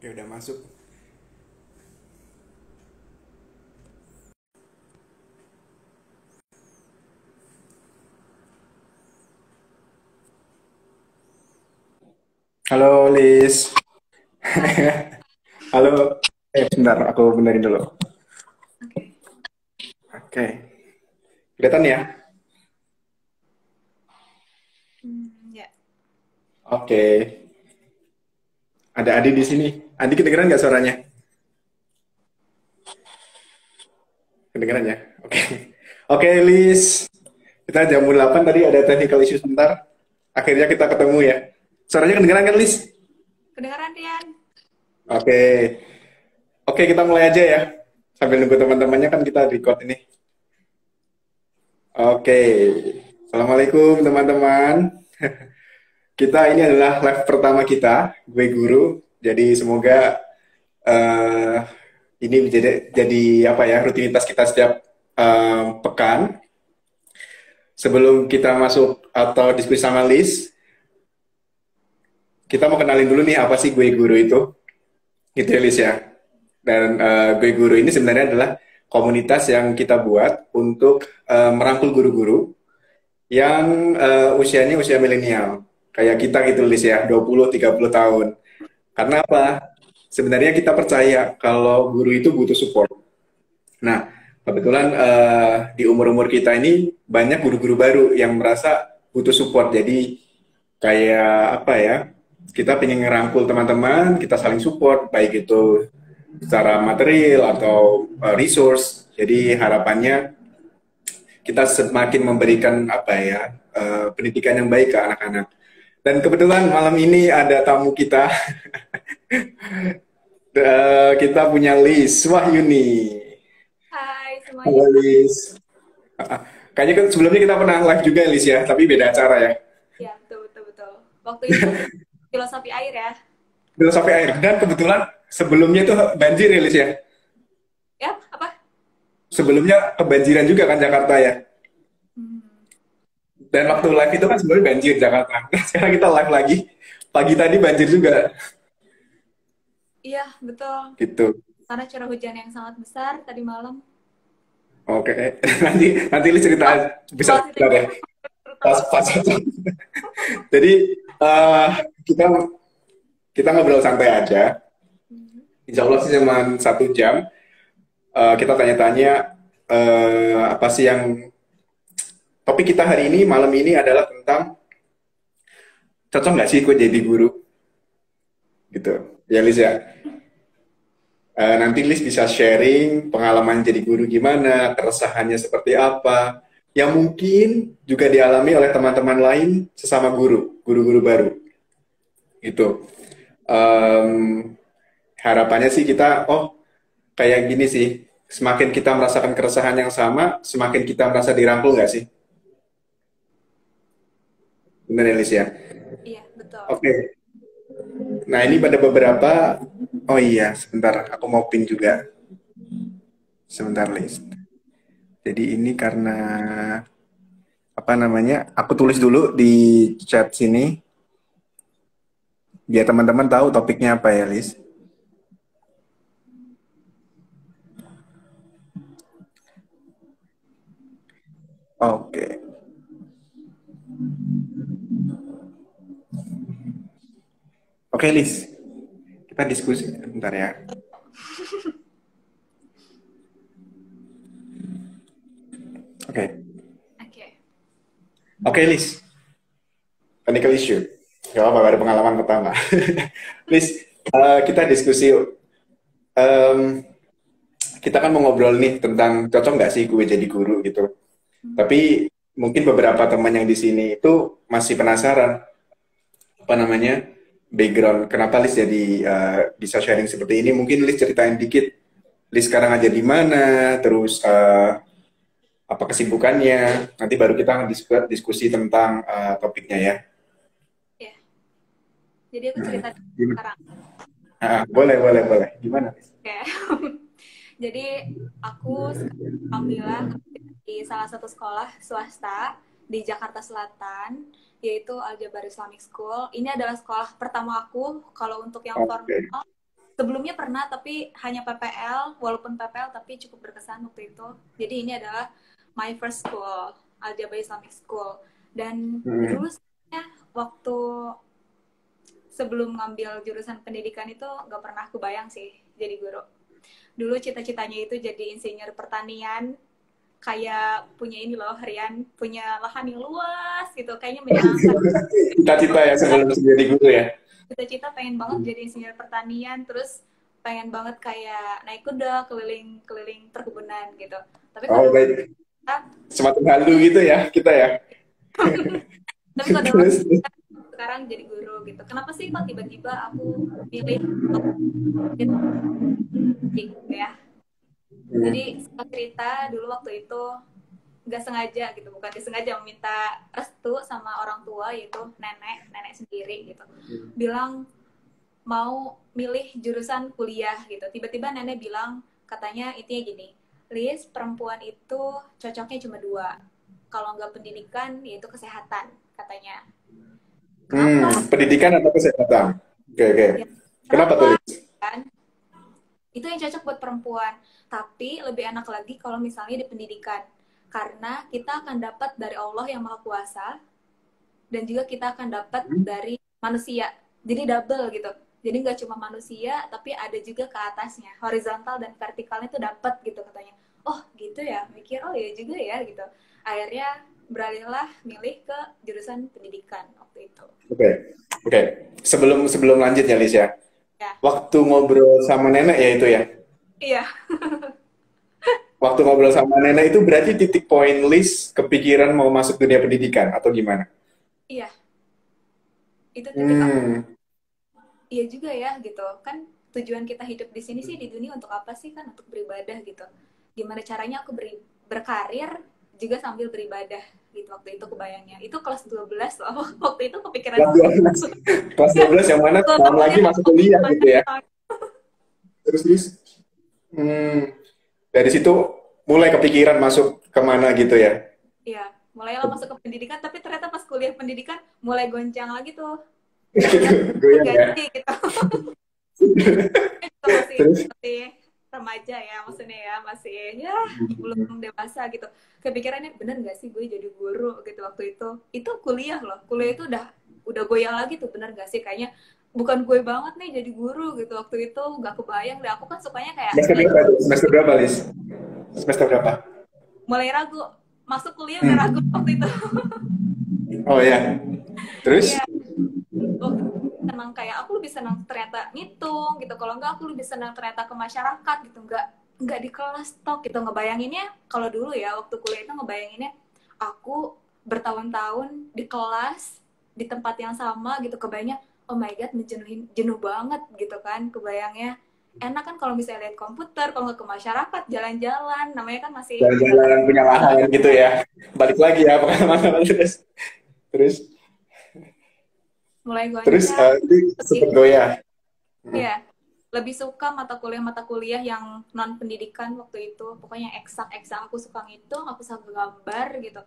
Oke, udah masuk. Halo, Lis. Hai, Halo. Bentar, aku benerin dulu. oke. Oke. Kelihatan ya? Ya. Oke. Ada Adi di sini. Adi kedengeran nggak suaranya? Kedengeran ya? Oke. Oke, Lis. Kita jam 8 tadi ada technical issue sebentar. Akhirnya kita ketemu ya. Suaranya kedengeran kan, Lis? Kedengaran, Rian? Oke. Oke, kita mulai aja ya. Sambil nunggu teman-temannya kan kita record ini. Oke. Assalamualaikum, teman-teman. Kita ini adalah live pertama kita, gue guru. Jadi semoga eh, ini jadi apa ya rutinitas kita setiap pekan. Sebelum kita masuk atau diskusi sama Liz, kita mau kenalin dulu nih apa sih gue guru itu, gitu ya Liz ya. Dan gue guru ini sebenarnya adalah komunitas yang kita buat untuk merangkul guru-guru yang usianya usia milenial. Kayak kita gitu Liz ya, 20-30 tahun. Karena apa? Sebenarnya kita percaya kalau guru itu butuh support. Nah, kebetulan di umur-umur kita ini banyak guru-guru baru yang merasa butuh support. Jadi kayak apa ya? Kita pengen ngerangkul teman-teman, kita saling support, baik itu secara material atau resource. Jadi harapannya kita semakin memberikan apa ya pendidikan yang baik ke anak-anak. Dan kebetulan malam ini ada tamu kita. Kita punya Liz Wahyuni. Hai semuanya. Halo Liz. Kayaknya kan sebelumnya kita pernah live juga Liz ya, tapi beda acara ya. Ya, betul, betul, betul. Waktu itu filosofi air ya. Filosofi air. Dan kebetulan sebelumnya itu banjir ya Liz ya. Ya, apa? Sebelumnya kebanjiran juga kan Jakarta ya. Hmm, Dan waktu ya, live itu kan sebelumnya banjir Jakarta. Sekarang kita live lagi. Pagi tadi banjir juga. iya, betul. Gitu. Karena curah hujan yang sangat besar tadi malam. Oke. Nanti Liz cerita Oh, bisa kalau cerita deh. Pas cerita. pas. Jadi eh, kita kita ngobrol santai aja. Hmm, Insya Allah sih cuma 1 jam. Kita tanya-tanya apa sih yang topik kita hari ini malam ini adalah tentang cocok nggak sih gue jadi guru gitu ya Liz ya. Nanti Liz bisa sharing pengalaman jadi guru gimana, keresahannya seperti apa, yang mungkin juga dialami oleh teman-teman lain sesama guru-guru baru gitu. Em, Harapannya sih kita, oh kayak gini sih, semakin kita merasakan keresahan yang sama, semakin kita merasa dirangkul nggak sih? Benar ya, Liz ya? iya, betul. Oke. Nah, ini pada beberapa, oh iya, sebentar, aku mau pin juga. Sebentar, Liz. Jadi ini karena, apa namanya, aku tulis dulu di chat sini, biar teman-teman tahu topiknya apa ya, Liz. Oke. Oke, Liz. Kita diskusi, bentar ya. Oke. Oke. Oke, Liz. Technical issue. Gak apa-apa, ada pengalaman pertama. Liz, kita diskusi yuk. Em, kita kan mau ngobrol nih tentang cocok nggak sih gue jadi guru gitu. Hmm, Tapi mungkin beberapa teman yang di sini itu masih penasaran apa namanya background kenapa Liz jadi bisa sharing seperti ini. Mungkin Liz ceritain dikit. Liz sekarang aja di mana, terus apa kesibukannya. Nanti baru kita diskusi tentang topiknya ya. ya. Jadi aku cerita Gimana? sekarang. Boleh, boleh, boleh. Gimana, Liz? Oke. Jadi aku sekarang alhamdulillah di salah satu sekolah swasta di Jakarta Selatan, yaitu Al Jabar Islamic School. Ini adalah sekolah pertama aku. Kalau untuk yang Oke. formal Sebelumnya pernah, tapi hanya PPL, walaupun PPL tapi cukup berkesan waktu itu. Jadi ini adalah my first school, Al-Jaber Islamic School. Dan dulu Hmm. sebenarnya waktu sebelum ngambil jurusan pendidikan itu nggak pernah kebayang sih jadi guru. Dulu cita-citanya itu jadi insinyur pertanian, kayak punya ini loh, Rian, punya lahan yang luas gitu, kayaknya menyenangkan. Cita-cita ya sebelum menjadi guru ya. Cita-cita pengen banget jadi insinyur pertanian, terus pengen banget kayak naik kuda keliling-keliling perkebunan gitu. Tapi Oh, kalau baik. dewasa, Semacam halu gitu ya kita ya. tapi kalau dewasa Terus. sekarang jadi guru gitu. Kenapa sih kok tiba-tiba aku pilih untuk jadi gitu ya? Jadi Hmm. singkat cerita dulu waktu itu nggak sengaja gitu, bukan disengaja, meminta restu sama orang tua yaitu nenek sendiri gitu, bilang mau milih jurusan kuliah gitu. Tiba-tiba nenek bilang, katanya intinya gini, Lis, perempuan itu cocoknya cuma dua, kalau nggak pendidikan yaitu kesehatan, katanya. Kenapa? Pendidikan atau kesehatan? Oke, oke. Ya, Kenapa tuh, kenapa Lis? kan? Itu yang cocok buat perempuan. Tapi lebih enak lagi kalau misalnya di pendidikan. Karena kita akan dapat dari Allah yang Maha Kuasa, dan juga kita akan dapat dari manusia. Jadi double gitu. Jadi nggak cuma manusia, tapi ada juga ke atasnya. Horizontal dan vertikalnya itu dapat gitu katanya. Oh gitu ya, mikir oh ya juga ya gitu. Akhirnya beralihlah milih ke jurusan pendidikan waktu itu. Oke, oke. Sebelum sebelum lanjut ya, Lis ya. Ya, Waktu ngobrol sama nenek ya itu ya. iya, Waktu ngobrol sama nenek itu berarti titik poin Lis kepikiran mau masuk dunia pendidikan atau gimana? iya. Itu titik Hmm. iya juga ya gitu kan, tujuan kita hidup di sini sih di dunia untuk apa sih, kan untuk beribadah gitu. Gimana caranya aku berkarir juga sambil beribadah gitu, waktu itu kebayangnya itu kelas 12 loh. Waktu itu kepikiran Kelas 12. Kelas 12 yang mana gue tahun lagi kuliah masuk kuliah gitu ya. komitmen. Terus, terus. Hmm. Dari situ mulai kepikiran masuk kemana gitu ya. Iya, mulailah masuk ke pendidikan, tapi ternyata pas kuliah pendidikan mulai goncang lagi tuh, nggak Gitu, goyang ya. gaji gitu. Itu masih Terus. masih remaja ya, maksudnya ya masih ya belum dewasa gitu. Kepikirannya bener nggak sih gue jadi guru gitu waktu itu kuliah loh, kuliah itu udah goyang lagi tuh, bener nggak sih kayaknya bukan gue banget nih jadi guru gitu. Waktu itu nggak kebayang deh, aku kan sukanya kayak Semester ngajar. berapa tuh? Semester berapa, Lis? Semester berapa? Mulai ragu, masuk kuliah udah ragu waktu itu. Oh ya. Iya, Terus. waktu itu senang, kayak aku lebih senang ternyata ngitung gitu, kalau enggak aku lebih senang ternyata ke masyarakat gitu, enggak di kelas tok gitu. Ngebayanginnya kalau dulu ya waktu kuliah itu ngebayanginnya aku bertahun-tahun di kelas di tempat yang sama gitu, kebayangnya oh my god menjenuhin, jenuh banget gitu kan, kebayangnya enak kan kalau misalnya lihat komputer, kalau nggak ke masyarakat jalan-jalan, namanya kan masih Jalan-jalan punya lahan gitu ya. Balik lagi ya pengalaman terus. Terus. mulai Terus goncang. itu Lebih, sempet goyah. ya lebih suka mata kuliah yang non pendidikan waktu itu, pokoknya eksak aku suka ngitung, aku suka gambar gitu,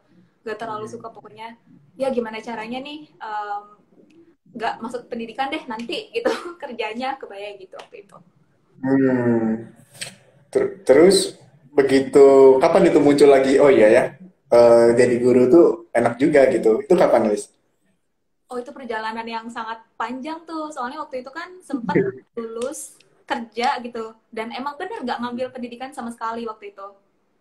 gak terlalu suka pokoknya ya gimana caranya nih gak masuk pendidikan deh nanti gitu. Kerjanya kebayang gitu waktu itu. Hmm. Terus begitu kapan itu muncul lagi? Oh iya ya, jadi guru tuh enak juga gitu. Itu kapan, Lis? Oh itu perjalanan yang sangat panjang tuh, soalnya waktu itu kan sempat lulus kerja gitu, dan emang bener gak ngambil pendidikan sama sekali waktu itu.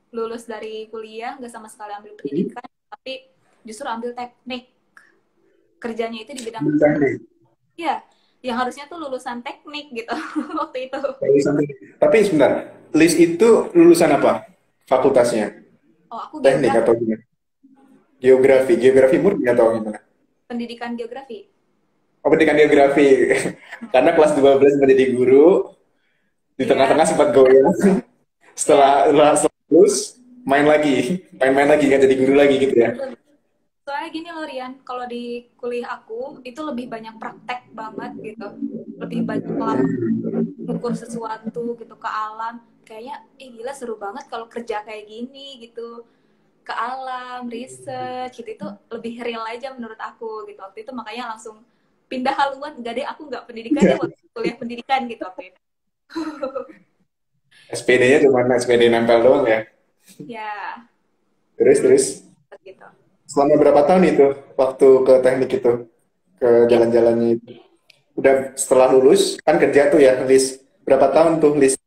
Lulus dari kuliah gak sama sekali ambil pendidikan, tapi justru ambil teknik, kerjanya itu di bidang, Teknik. ya yang harusnya tuh lulusan teknik gitu. Waktu itu. Lulusan teknik. Tapi sebentar, Lis itu lulusan apa? Fakultasnya? Oh aku Teknik geografi. atau gimana? Geografi, geografi murni atau gimana? Pendidikan geografi. Oh, pendidikan geografi. Karena kelas 12 menjadi guru, di Iya, tengah-tengah sempat goyang. iya. Setelah lulus, main lagi. Main-main lagi, kan jadi guru lagi gitu ya. Soalnya gini loh Rian, kalau di kuliah aku itu lebih banyak praktek banget gitu. Lebih banyak ngukur sesuatu gitu ke alam. Kayaknya, gila seru banget kalau kerja kayak gini gitu. Ke alam, research gitu, itu lebih real aja menurut aku gitu. Waktu itu makanya langsung pindah haluan, enggak deh aku nggak pendidikan deh, waktu kuliah pendidikan gitu waktu itu. SPD-nya cuma SPD nempel doang ya. Ya, Terus terus gitu. selama berapa tahun itu waktu ke teknik itu, ke Ya, jalan-jalannya itu? Udah setelah lulus kan kerja tuh ya, list berapa tahun tuh list?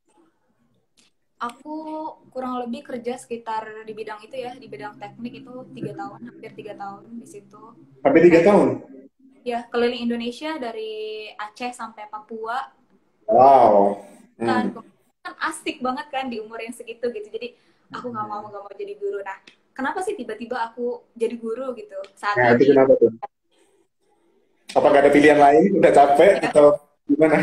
aku kurang lebih kerja sekitar di bidang itu ya, di bidang teknik itu 3 tahun, hampir 3 tahun di situ. Sampai 3 tahun. Ya, keliling Indonesia dari Aceh sampai Papua. Wow. Kan, Hmm. kan asik banget kan di umur yang segitu gitu. Jadi aku nggak mau jadi guru. Nah, kenapa sih tiba-tiba aku jadi guru gitu saat Nah itu ini? kenapa tuh? Apa gak ada pilihan lain? Udah capek Ya, atau gimana?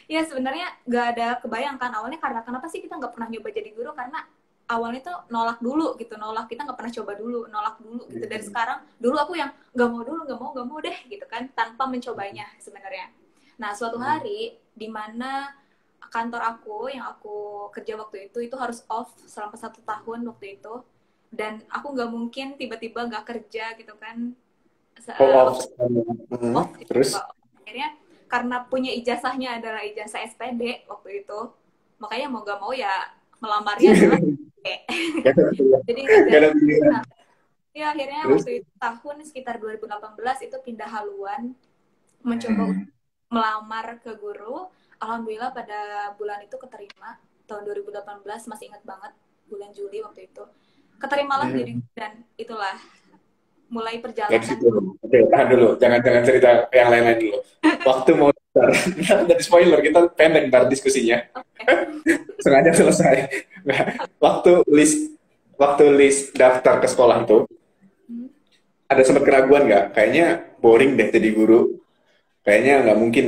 ya sebenarnya nggak ada kebayangkan awalnya karena kenapa sih kita nggak pernah nyoba jadi guru karena awalnya tuh nolak dulu gitu, nolak kita nggak pernah coba dulu, nolak dulu gitu. Dari sekarang dulu aku yang nggak mau dulu, nggak mau deh gitu kan, tanpa mencobanya sebenarnya. Nah suatu hari di mana kantor aku yang aku kerja waktu itu harus off selama 1 tahun waktu itu, dan aku nggak mungkin tiba-tiba nggak kerja gitu kan. All Waktu off. Hmm. off Terus? akhirnya karena punya ijazahnya adalah ijazah SPD waktu itu, makanya mau gak mau ya melamarnya adalah Gak ada pilihan. jadi Gak ijazah. ada pilihan. Nah, ya akhirnya Terus? waktu itu tahun sekitar 2018 itu pindah haluan mencoba Hmm. melamar ke guru. Alhamdulillah pada bulan itu keterima, tahun 2018 masih ingat banget, bulan Juli waktu itu keterimalah jadi Hmm. guru, dan itulah mulai Dari perjalanan. situ. Oke, tahan dulu. Jangan cerita yang lain-lain dulu. Waktu mau daftar. Dari spoiler, kita pendek ntar diskusinya. Okay. Sengaja selesai. Nah, waktu list daftar ke sekolah itu, Hmm. ada sempat keraguan nggak? Kayaknya boring deh jadi guru. Kayaknya nggak mungkin.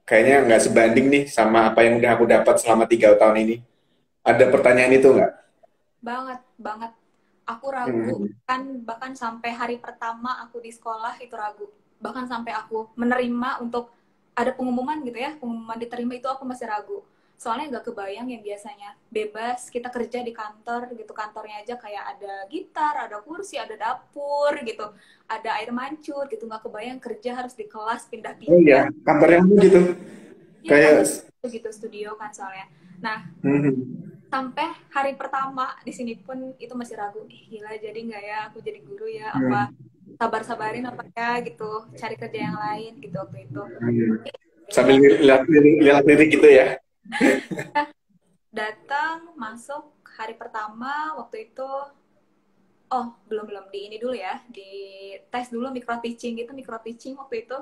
Kayaknya nggak sebanding nih sama apa yang udah aku dapat selama 3 tahun ini. Ada pertanyaan itu nggak? Banget, banget. Aku ragu, Hmm. bahkan sampai hari pertama aku di sekolah itu ragu. Bahkan sampai aku menerima untuk ada pengumuman gitu ya, pengumuman diterima itu aku masih ragu. Soalnya nggak kebayang yang biasanya bebas kita kerja di kantor gitu, kantornya aja kayak ada gitar, ada kursi, ada dapur gitu, ada air mancur gitu. Nggak kebayang kerja harus di kelas Oh iya, pindah-pindah. kantor yang gitu. Iya Kayak kantor gitu, studio kan soalnya. Nah, hmm. sampai hari pertama di sini pun itu masih ragu, ih gila jadi nggak ya aku jadi guru ya, apa Hmm. sabar-sabarin apa ya gitu, cari kerja yang lain gitu waktu itu. Hmm. Akhirnya Sambil lihat lirik gitu ya. datang masuk hari pertama waktu itu, oh belum belum di ini dulu ya, di tes dulu micro teaching gitu, micro teaching waktu itu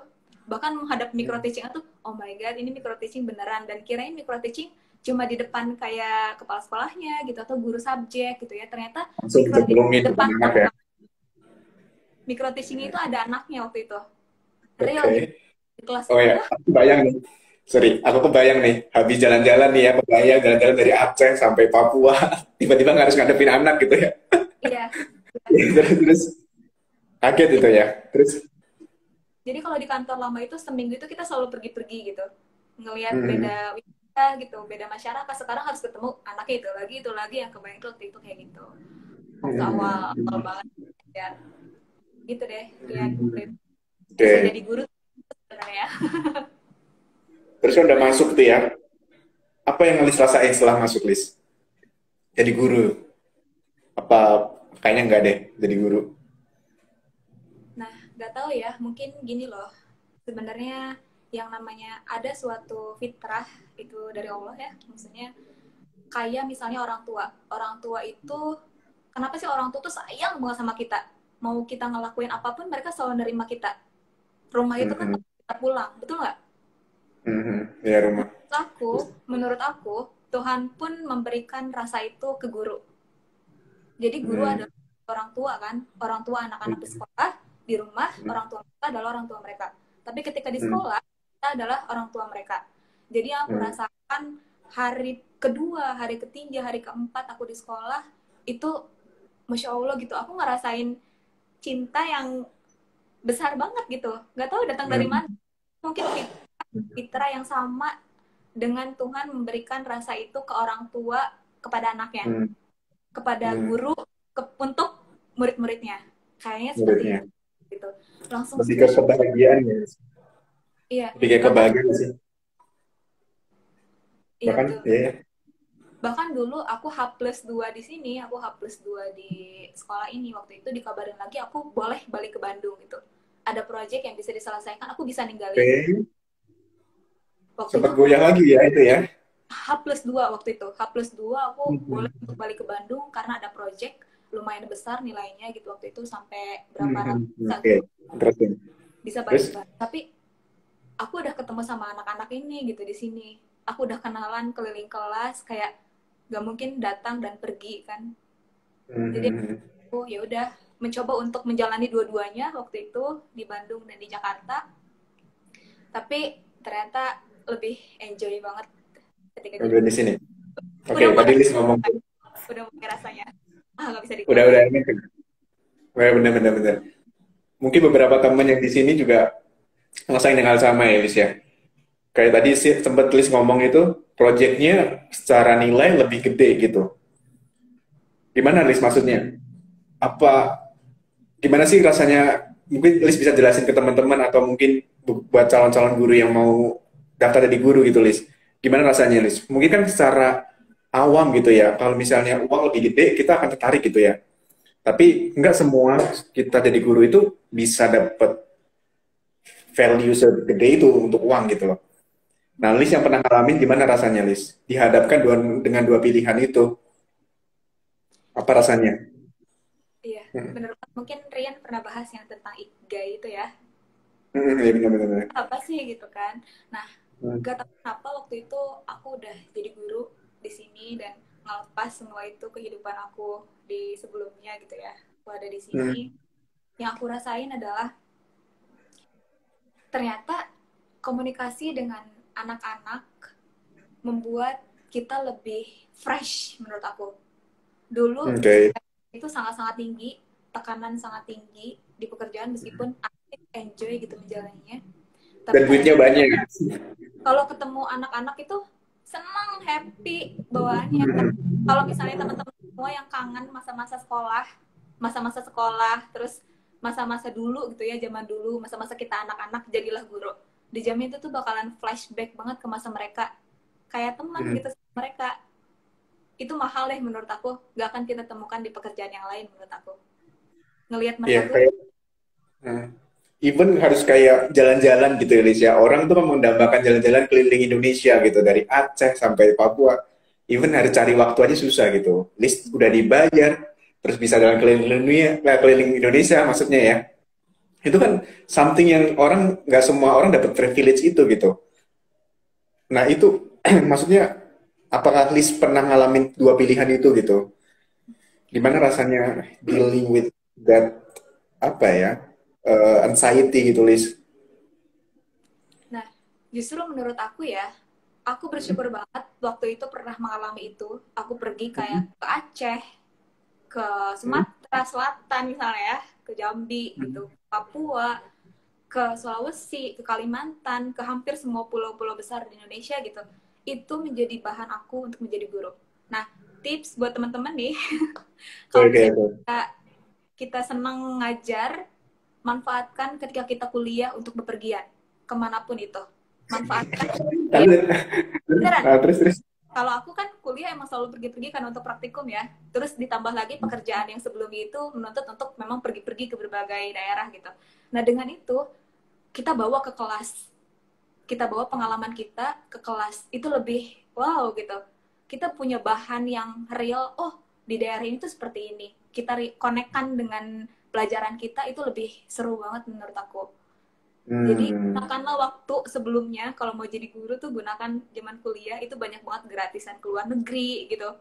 bahkan menghadap micro teaching tuh oh my god ini micro teaching beneran, dan kirain micro teaching cuma di depan kayak kepala sekolahnya gitu atau guru subjek gitu ya, ternyata Langsung micro teaching dicemplungin di depan depan anak ya. micro teaching itu ada anaknya waktu itu, Oke. real gitu di kelas Oh itu ya, ya. aku kebayang nih. Sorry, aku kebayang nih. Habis jalan-jalan nih ya, kebayang jalan-jalan dari Aceh sampai Papua. Tiba-tiba nggak harus ngadepin anak gitu ya. Iya. Terus kaget jadi, itu ya. Terus, jadi kalau di kantor lama itu seminggu itu kita selalu pergi-pergi gitu, ngelihat hmm, beda wilayah gitu, beda masyarakat. Sekarang harus ketemu anaknya itu lagi yang kebayang tuh waktu itu kayak gitu waktu awal awal hmm, banget ya, gitu deh ya. hmm. Bisa Oke. jadi guru sebenarnya. Terus kan udah masuk tuh ya. Apa yang Lis rasain setelah masuk Lis? Jadi guru? Apa kayaknya nggak deh jadi guru? Nah, nggak tahu ya, mungkin gini loh. Sebenarnya yang namanya ada suatu fitrah itu dari Allah ya. Maksudnya kayak misalnya orang tua. Orang tua itu kenapa sih orang tua tuh sayang banget sama kita? Mau kita ngelakuin apapun mereka selalu nerima kita. Rumah itu kan Hmm, tempat kita pulang, betul nggak? ya rumah. Menurut aku, Tuhan pun memberikan rasa itu ke guru. Jadi guru Hmm, adalah orang tua kan, orang tua anak-anak di sekolah, di rumah orang tua mereka adalah orang tua mereka. Tapi ketika di hmm, sekolah kita adalah orang tua mereka. Jadi yang aku hmm. rasakan hari kedua, hari ketiga, hari keempat aku di sekolah itu masya Allah gitu. Aku ngerasain cinta yang besar banget gitu. Gak tahu datang dari mana. Hmm. Mungkin fitrah yang sama dengan Tuhan memberikan rasa itu ke orang tua kepada anaknya, Hmm. kepada Hmm. guru untuk murid-muridnya, kayaknya seperti Muridnya. itu gitu, langsung Lebih ke spesial. kebahagiaan ya. Iya, Lebih kayak bahkan kebahagiaan sih. Iya Bahkan, betul. ya, Bahkan dulu aku H+2 di sini, aku H+2 di sekolah ini. Waktu itu dikabarin lagi aku boleh balik ke Bandung gitu. Ada proyek yang bisa diselesaikan, aku bisa ninggalin. oke. Waktu itu Sempat aku goyah lagi ya itu ya. H+2 waktu itu. H+2 aku boleh Mhm. untuk balik ke Bandung karena ada proyek lumayan besar nilainya gitu waktu itu sampai berapa Mhm. ratus juta Oke, gitu. terus ya. Bisa Terus, balik ke Bandung. Tapi aku udah ketemu sama anak-anak ini gitu di sini. Aku udah kenalan keliling kelas kayak gak mungkin datang dan pergi kan. Jadi mhm. aku ya udah mencoba untuk menjalani dua-duanya waktu itu di Bandung dan di Jakarta. Tapi ternyata lebih enjoy banget ketika jadi Udah di guru. sini. Udah Oke, tadi mulai, Liz ngomong tuh. udah mulai rasanya. Nggak bisa Udah ditolak. ini. Bener, bener. Mungkin beberapa teman yang di sini juga ngerasain yang hal sama ya, Liz ya. Kayak tadi sih sempat Liz ngomong itu, proyeknya secara nilai lebih gede gitu. Gimana Liz maksudnya? Apa gimana sih rasanya? Mungkin Liz bisa jelasin ke teman-teman atau mungkin buat calon-calon guru yang mau daftar jadi guru gitu, Liz. Gimana rasanya, Liz? Mungkin kan secara awam gitu ya. Kalau misalnya uang lebih gede, kita akan tertarik gitu ya. Tapi nggak semua kita jadi guru itu bisa dapat value segede itu untuk uang gitu loh. Nah, Liz yang pernah ngalamin gimana rasanya, Liz? Dihadapkan dengan dua pilihan itu, apa rasanya? Iya, Hmm. bener banget. Mungkin Rian pernah bahas yang tentang ikigai itu ya. Ya benar-benar. Apa sih gitu kan. Nah, Hmm. gak tahu kenapa waktu itu aku udah jadi guru di sini dan ngelepas semua itu kehidupan aku di sebelumnya gitu ya. Aku ada di sini. Hmm. Yang aku rasain adalah ternyata komunikasi dengan anak-anak membuat kita lebih fresh menurut aku. Dulu Oke. itu sangat-sangat tinggi, tekanan sangat tinggi di pekerjaan meskipun aku enjoy gitu menjalaninya. Tapi Dan ternyata duitnya banyak. kalau ketemu anak-anak itu senang, happy bawaannya. Hmm. Kalau misalnya teman-teman semua yang kangen masa-masa sekolah, terus masa-masa dulu gitu ya, zaman dulu, masa-masa kita anak-anak jadilah guru. Dijamin itu tuh bakalan flashback banget ke masa mereka. Kayak teman Hmm. gitu sama mereka. Itu mahal deh menurut aku. Gak akan kita temukan di pekerjaan yang lain menurut aku. Ngelihat Iya, mereka tuh, kayak hmm. Even harus kayak jalan-jalan gitu ya, Liz ya. Orang tuh kan mendambakan jalan-jalan keliling Indonesia gitu, dari Aceh sampai Papua. Even harus cari waktu aja susah gitu. Liz udah dibayar, terus bisa jalan keliling dunia, keliling Indonesia maksudnya ya. Itu kan something yang orang, nggak semua orang dapat privilege itu gitu. Nah itu maksudnya apakah Liz pernah ngalamin dua pilihan itu gitu? Gimana rasanya dealing with that apa ya anxiety gitu, Liz? nah justru menurut aku ya, aku bersyukur banget waktu itu pernah mengalami itu. Aku pergi kayak ke Aceh, ke Sumatera Selatan misalnya ya, ke Jambi gitu, Papua, ke Sulawesi, ke Kalimantan, ke hampir semua pulau-pulau besar di Indonesia gitu. Itu menjadi bahan aku untuk menjadi guru. Nah, tips buat teman-teman nih, kalau Oke, misalnya oke. kita senang ngajar, manfaatkan ketika kita kuliah untuk bepergian kemanapun itu. Manfaatkan ya, Kalian, beneran. terus terus. Kalau aku kan kuliah emang selalu pergi-pergi kan untuk praktikum ya. Terus ditambah lagi pekerjaan yang sebelumnya itu menuntut untuk memang pergi-pergi ke berbagai daerah gitu. Nah dengan itu kita bawa ke kelas, kita bawa pengalaman kita ke kelas, itu lebih wow gitu. Kita punya bahan yang real, oh di daerah ini tuh seperti ini. Kita konekkan dengan pelajaran kita, itu lebih seru banget menurut aku. Jadi Hmm. gunakanlah waktu sebelumnya kalau mau jadi guru tuh gunakan zaman kuliah itu banyak banget gratisan ke luar negeri gitu,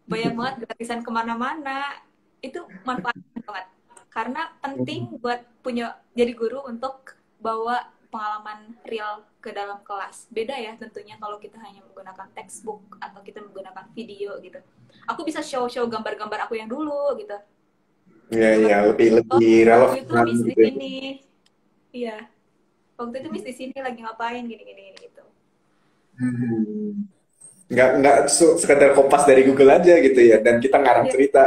banyak banget gratisan kemana-mana, itu manfaatkan banget karena penting buat punya jadi guru untuk bawa pengalaman real ke dalam kelas. Beda ya tentunya kalau kita hanya menggunakan textbook atau kita menggunakan video gitu. Aku bisa show-show gambar-gambar aku yang dulu gitu. Ya, Buat ya lebih oh lebih waktu itu relevan Miss di gitu ya. sini. Iya, waktu itu Miss di sini lagi ngapain gini-gini gitu. Hmm. Nggak sekedar kopas dari Google aja gitu ya, dan kita ngarang Iya, cerita.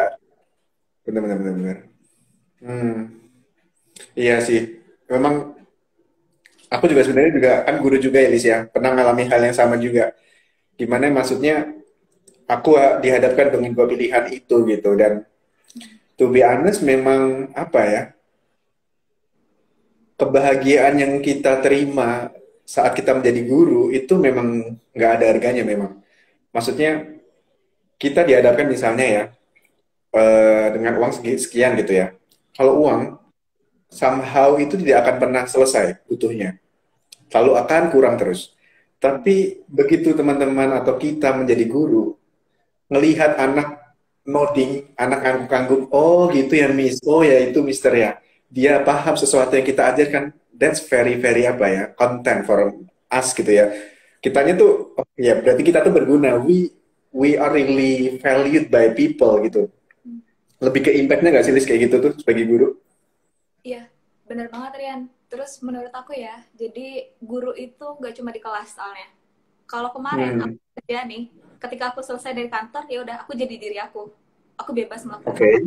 Benar, benar, benar, benar. Hmm. Iya sih. Memang aku juga sebenarnya juga kan guru juga ya, Lis ya. Pernah ngalami hal yang sama juga. Gimana maksudnya aku dihadapkan dengan dua pilihan itu gitu. Dan to be honest memang apa ya, kebahagiaan yang kita terima saat kita menjadi guru itu memang nggak ada harganya memang. Maksudnya kita dihadapkan misalnya ya dengan uang sekian gitu ya. Kalau uang somehow itu tidak akan pernah selesai butuhnya. Selalu akan kurang terus. Tapi begitu teman-teman atau kita menjadi guru, ngelihat anak nodding, anak ngangguk-ngangguk, oh gitu ya Miss, oh ya itu Mister ya. Dia paham sesuatu yang kita ajarkan, that's very very apa ya, content for us gitu ya. Kitanya tuh, oh, ya berarti kita tuh berguna. We are really valued by people gitu. Lebih ke impact-nya nggak sih Lis kayak gitu tuh sebagai guru? Iya, bener banget Rian. Terus menurut aku ya, jadi guru itu nggak cuma di kelas soalnya. Kalau kemarin aku Hmm, kerja nih, ketika aku selesai dari kantor, ya udah aku jadi diri aku. Aku bebas melakukan oke. apa.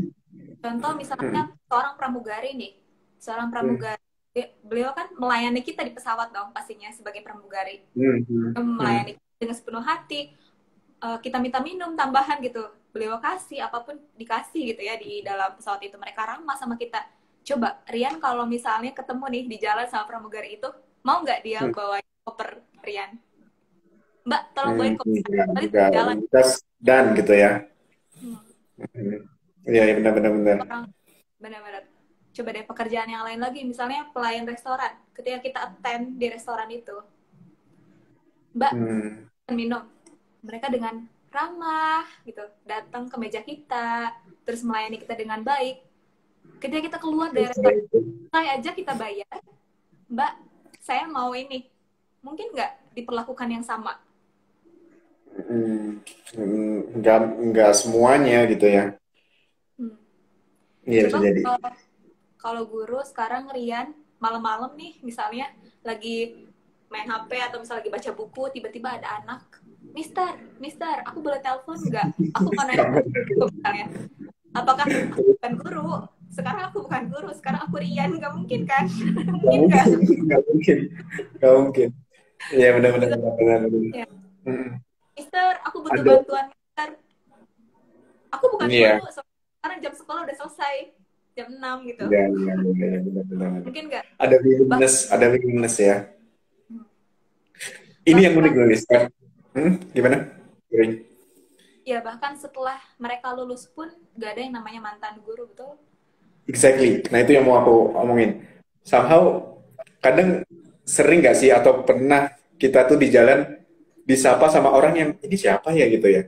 Contoh misalnya Hmm, seorang pramugari nih, seorang hmm, pramugari, beliau kan melayani kita di pesawat dong pastinya sebagai pramugari. hmm, hmm, hmm, Melayani kita dengan sepenuh hati, kita minta minum tambahan gitu, beliau kasih apapun dikasih gitu ya di dalam pesawat itu, mereka ramah sama kita. Coba Rian kalau misalnya ketemu nih di jalan sama pramugari itu, mau nggak dia hmm, bawa koper Rian? Mbak, tolong hmm, bawain koper enggak, kali di enggak. jalan. Just done gitu ya. Hmm, Hmm. Iya, ya, benar-benar benar. orang benar-benar. Coba deh pekerjaan yang lain lagi, misalnya pelayan restoran. Ketika kita attend di restoran itu, Mbak, Hmm. minum. Mereka dengan ramah gitu, datang ke meja kita, terus melayani kita dengan baik. Ketika kita keluar dari restoran, saya aja kita bayar, Mbak, saya mau ini. Mungkin nggak diperlakukan yang sama? Hmm. Enggak semuanya gitu ya. Hmm. Iya bisa Coba jadi. kalau guru sekarang Rian malam-malam nih misalnya lagi main HP atau misalnya lagi baca buku, tiba-tiba ada anak, Mister, Mister, aku boleh telepon nggak? Aku mau nanya misalnya, apakah aku bukan guru? Sekarang aku bukan guru, sekarang aku Rian, nggak mungkin kan? Nggak Mungkin mungkin, nggak? nggak mungkin, nggak mungkin. Iya benar-benar Bisa, benar-benar. ya. Hmm. Mister, aku butuh Ada. bantuan, Mister. Aku bukan Iya, guru, sekarang jam sekolah udah selesai, jam 6 gitu. iya, iya, iya, iya, benar-benar. Mungkin nggak? Ada willingness ya. Ini yang unik Bahkan nulis kan? Gimana? Kirain. ya bahkan setelah mereka lulus pun gak ada yang namanya mantan guru, betul? Exactly. Nah itu yang mau aku omongin. Somehow kadang sering nggak sih atau pernah kita tuh di jalan disapa sama orang yang ini siapa ya gitu ya.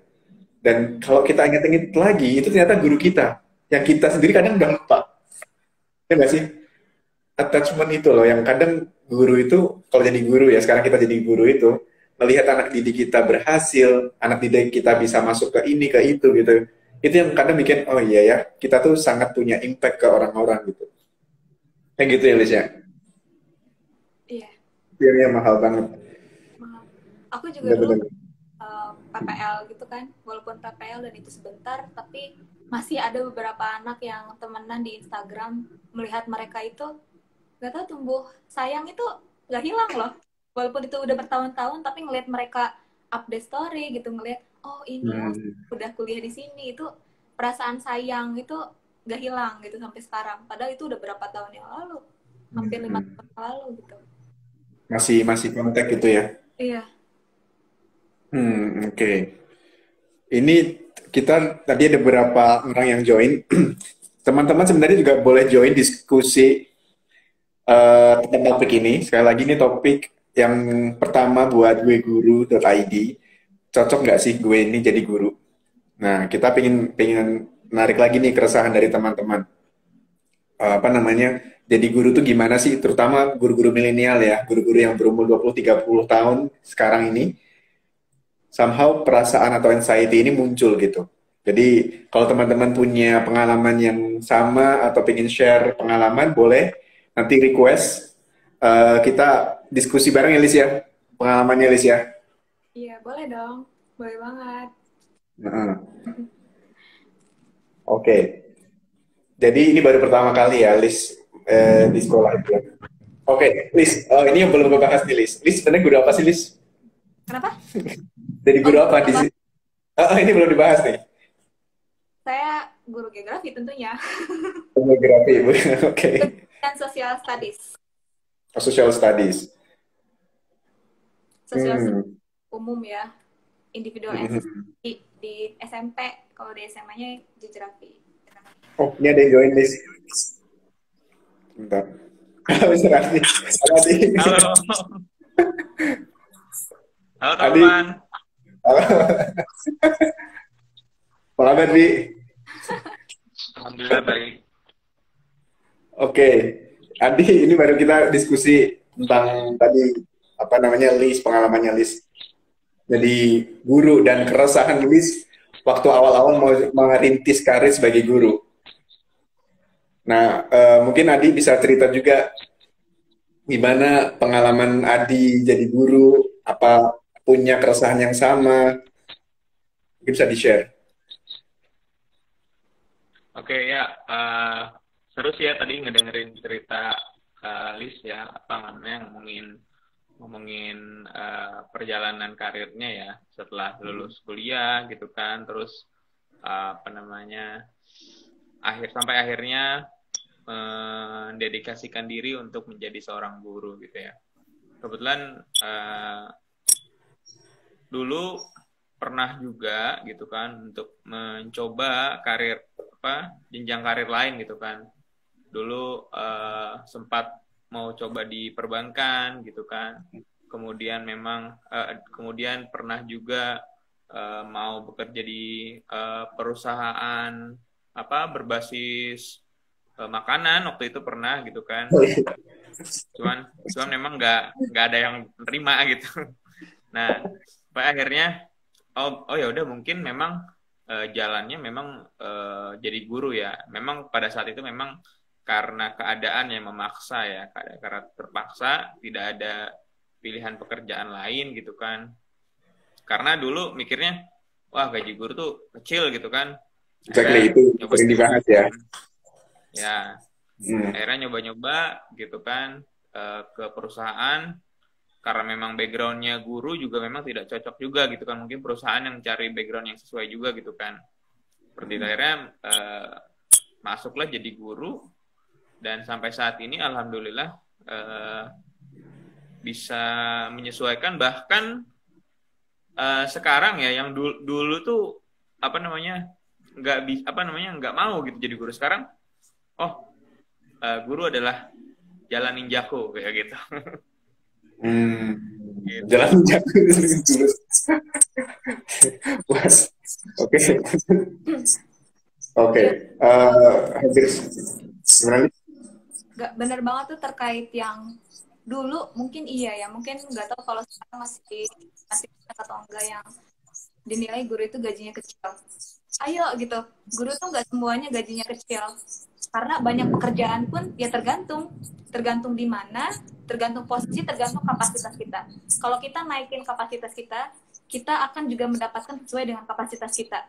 Dan Hmm. kalau kita ingat-ingat lagi itu ternyata guru kita. Yang kita sendiri kadang udah lupa. Ya nggak sih? Attachment itu loh yang kadang guru itu kalau jadi guru ya sekarang kita jadi guru itu melihat anak didik kita berhasil, anak didik kita bisa masuk ke ini ke itu gitu. Itu yang kadang bikin oh iya ya kita tuh sangat punya impact ke orang-orang gitu. Kayak gitu ya Liz ya. Iya, Biayanya mahal banget. mahal. Aku juga dulu Bener-bener. PPL gitu kan, walaupun PPL dan itu sebentar, tapi masih ada beberapa anak yang temenan di Instagram, melihat mereka itu nggak tahu tumbuh sayang itu nggak hilang loh, walaupun itu udah bertahun-tahun, tapi ngelihat mereka update story gitu, ngelihat oh ini oh Hmm. udah kuliah di sini, itu perasaan sayang itu nggak hilang gitu sampai sekarang, padahal itu udah berapa tahun yang lalu, hampir 5 tahun yang lalu gitu. Masih masih kontak gitu ya. Iya. Oke. Ini kita tadi ada beberapa orang yang join. Teman-teman sebenarnya juga boleh join diskusi tentang topik ini. Sekali lagi ini topik yang pertama buat gue guru.id. Cocok nggak sih gue ini jadi guru? Nah, kita pengen narik lagi nih keresahan dari teman-teman. Apa namanya? Jadi guru tuh gimana sih? Terutama guru-guru milenial ya, guru-guru yang berumur 20-30 tahun sekarang ini somehow perasaan atau anxiety ini muncul gitu. Jadi kalau teman-teman punya pengalaman yang sama atau pengen share pengalaman, boleh nanti request kita diskusi bareng ya Lis ya, pengalamannya Lis ya. Iya, boleh dong. Boleh banget. Heeh. Oke, jadi ini baru pertama kali ya Lis di sekolah itu ya. Oke, Lis, ini yang belum gue bahas nih Lis. Lis sebenarnya guru apa sih Lis? Kenapa? Jadi Oh, guru apa di apa? sini? Ini belum dibahas nih. Saya guru geografi tentunya. Geografi, Bu. Oke. Dan social studies. Social studies. Social studies Hmm. umum ya. Individual and social Mhm. di SMP. Kalau di SMA-nya geografi. Oh, ini ada yang join list. Bentar. Bisa Adi. Adi. Halo, halo Adi. teman-teman. Apa kabar, Di? Alhamdulillah baik. Oke. Adi, ini baru kita diskusi tentang tadi apa namanya list, pengalamannya list. Jadi guru dan keresahan list waktu awal-awal mau merintis karir sebagai guru. Nah, mungkin Adi bisa cerita juga gimana pengalaman Adi jadi guru, apa punya keresahan yang sama, mungkin bisa di-share. Oke ya, seru sih ya tadi ngedengerin cerita Liz ya, apa namanya ngomongin perjalanan karirnya ya setelah lulus kuliah gitu kan, terus apa namanya sampai akhirnya mendedikasikan diri untuk menjadi seorang guru gitu ya. Kebetulan dulu pernah juga gitu kan untuk mencoba karir jenjang karir lain gitu kan. Dulu sempat mau coba di perbankan gitu kan. Kemudian kemudian pernah juga mau bekerja di perusahaan berbasis makanan waktu itu pernah gitu kan. Cuman memang nggak ada yang terima gitu. Nah, sampai akhirnya oh ya udah mungkin memang jalannya memang jadi guru ya. Memang pada saat itu memang karena keadaan yang memaksa ya, karena terpaksa tidak ada pilihan pekerjaan lain gitu kan. Karena dulu mikirnya wah gaji guru tuh kecil gitu kan. Exactly, Akhirnya itu nyoba sering dibahas ya. ya, akhirnya nyoba-nyoba gitu kan ke perusahaan. Karena memang background-nya guru juga memang tidak cocok juga gitu kan, mungkin perusahaan yang cari background yang sesuai juga gitu kan. Seperti itu akhirnya masuklah jadi guru dan sampai saat ini alhamdulillah bisa menyesuaikan, bahkan sekarang ya yang dulu tuh nggak mau gitu jadi guru, sekarang guru adalah jalan ninjaku kayak gitu. Gitu. Jalan jatuh dulu. Oke. Oke. Hampir sebenarnya. Gak bener banget tuh terkait yang dulu mungkin iya ya, mungkin nggak tahu kalau sekarang masih atau enggak yang dinilai guru itu gajinya kecil. Ayo gitu, guru tuh nggak semuanya gajinya kecil. Karena banyak pekerjaan pun ya tergantung di mana, tergantung posisi, tergantung kapasitas kita. Kalau kita naikin kapasitas kita akan juga mendapatkan sesuai dengan kapasitas kita.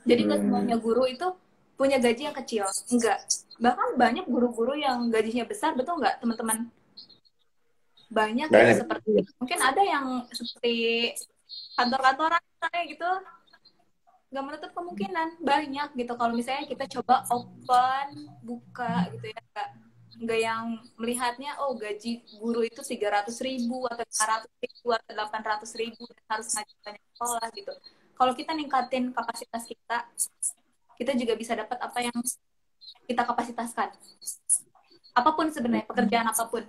Jadi nggak semuanya guru itu punya gaji yang kecil, enggak. Bahkan banyak guru-guru yang gajinya besar, betul nggak teman-teman? Banyak gitu, seperti mungkin ada yang seperti kantor-kantoran kayak gitu, nggak menutup kemungkinan banyak gitu kalau misalnya kita coba buka gitu ya, nggak yang melihatnya gaji guru itu 300.000 atau 500.000 atau 800.000 dan harus ngajar banyak sekolah gitu. Kalau kita ningkatin kapasitas kita juga bisa dapat apa yang kita kapasitaskan, apapun sebenarnya, pekerjaan apapun.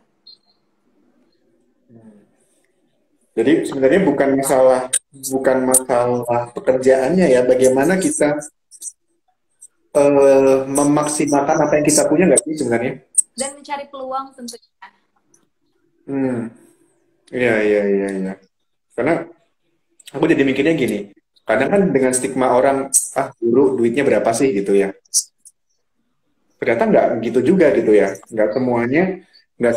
Jadi sebenarnya bukan masalah pekerjaannya ya, bagaimana kita memaksimalkan apa yang kita punya nggak sih sebenarnya? Dan mencari peluang tentunya. Iya. Karena aku jadi mikirnya gini, kadang kan dengan stigma orang, guru duitnya berapa sih gitu ya. Ternyata nggak gitu juga gitu ya, nggak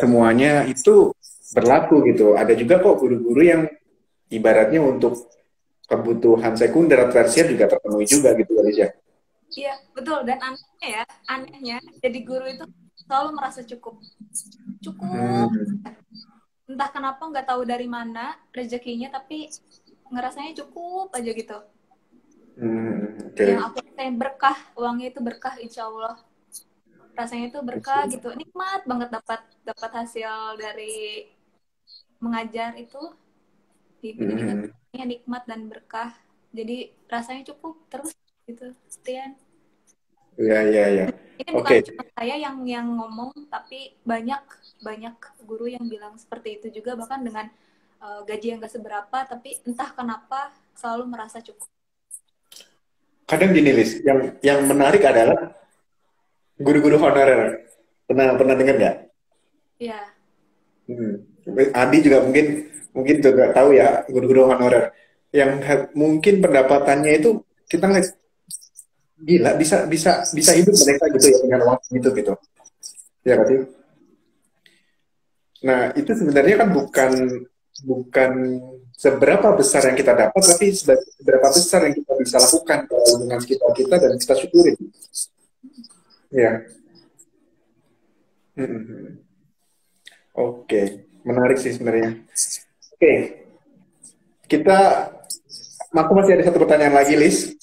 semuanya itu berlaku gitu. Ada juga kok guru-guru yang ibaratnya untuk kebutuhan sekunder atau tersier juga terpenuhi juga gitu Alicia. Iya, betul. Dan anehnya jadi guru itu selalu merasa cukup. Entah kenapa nggak tahu dari mana rezekinya, tapi ngerasanya cukup aja gitu. Oke. Yang aku rasain berkah, uangnya itu berkah, insya Allah. Rasanya itu berkah gitu, nikmat banget dapat hasil dari mengajar itu di pendidikan, nikmat dan berkah. Jadi rasanya cukup terus gitu, Tian. Iya, iya, iya. Ini Oke. bukan cuma saya yang ngomong, tapi banyak guru yang bilang seperti itu juga, bahkan dengan gaji yang gak seberapa, tapi entah kenapa selalu merasa cukup. Kadang gini, Lis, yang menarik adalah guru-guru honorer. Pernah dengar nggak? Iya. Adi juga mungkin juga tahu ya guru-guru honorer yang mungkin pendapatannya itu kita ngeliat gila bisa bisa bisa hidup mereka gitu ya dengan uang gitu gitu ya kan sih. Nah itu sebenarnya kan bukan bukan seberapa besar yang kita dapat tapi seberapa besar yang kita bisa lakukan dengan sekitar kita dan kita syukurin ya. Oke, menarik sih sebenarnya. Oke, kita aku masih ada satu pertanyaan lagi, Lis.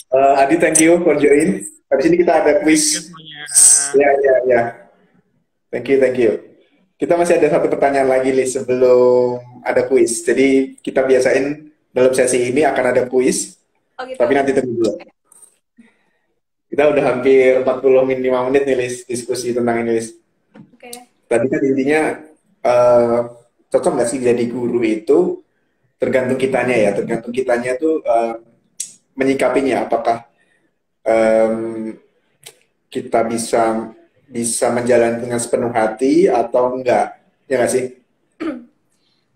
Adi, thank you for join. Habis ini kita ada quiz. Ya, ya, ya. Thank you, thank you. Kita masih ada satu pertanyaan lagi, Lis, sebelum ada quiz. Jadi kita biasain dalam sesi ini akan ada quiz. Oh, gitu. Tapi nanti tunggu dulu. Kita udah hampir 45 menit nih, Lis, diskusi tentang ini, Lis. Oke. Tadi kan intinya cocok nggak sih jadi guru itu tergantung kitanya ya, tergantung kitanya tuh menyikapinya. Apakah kita bisa menjalani dengan sepenuh hati atau enggak, ya nggak sih?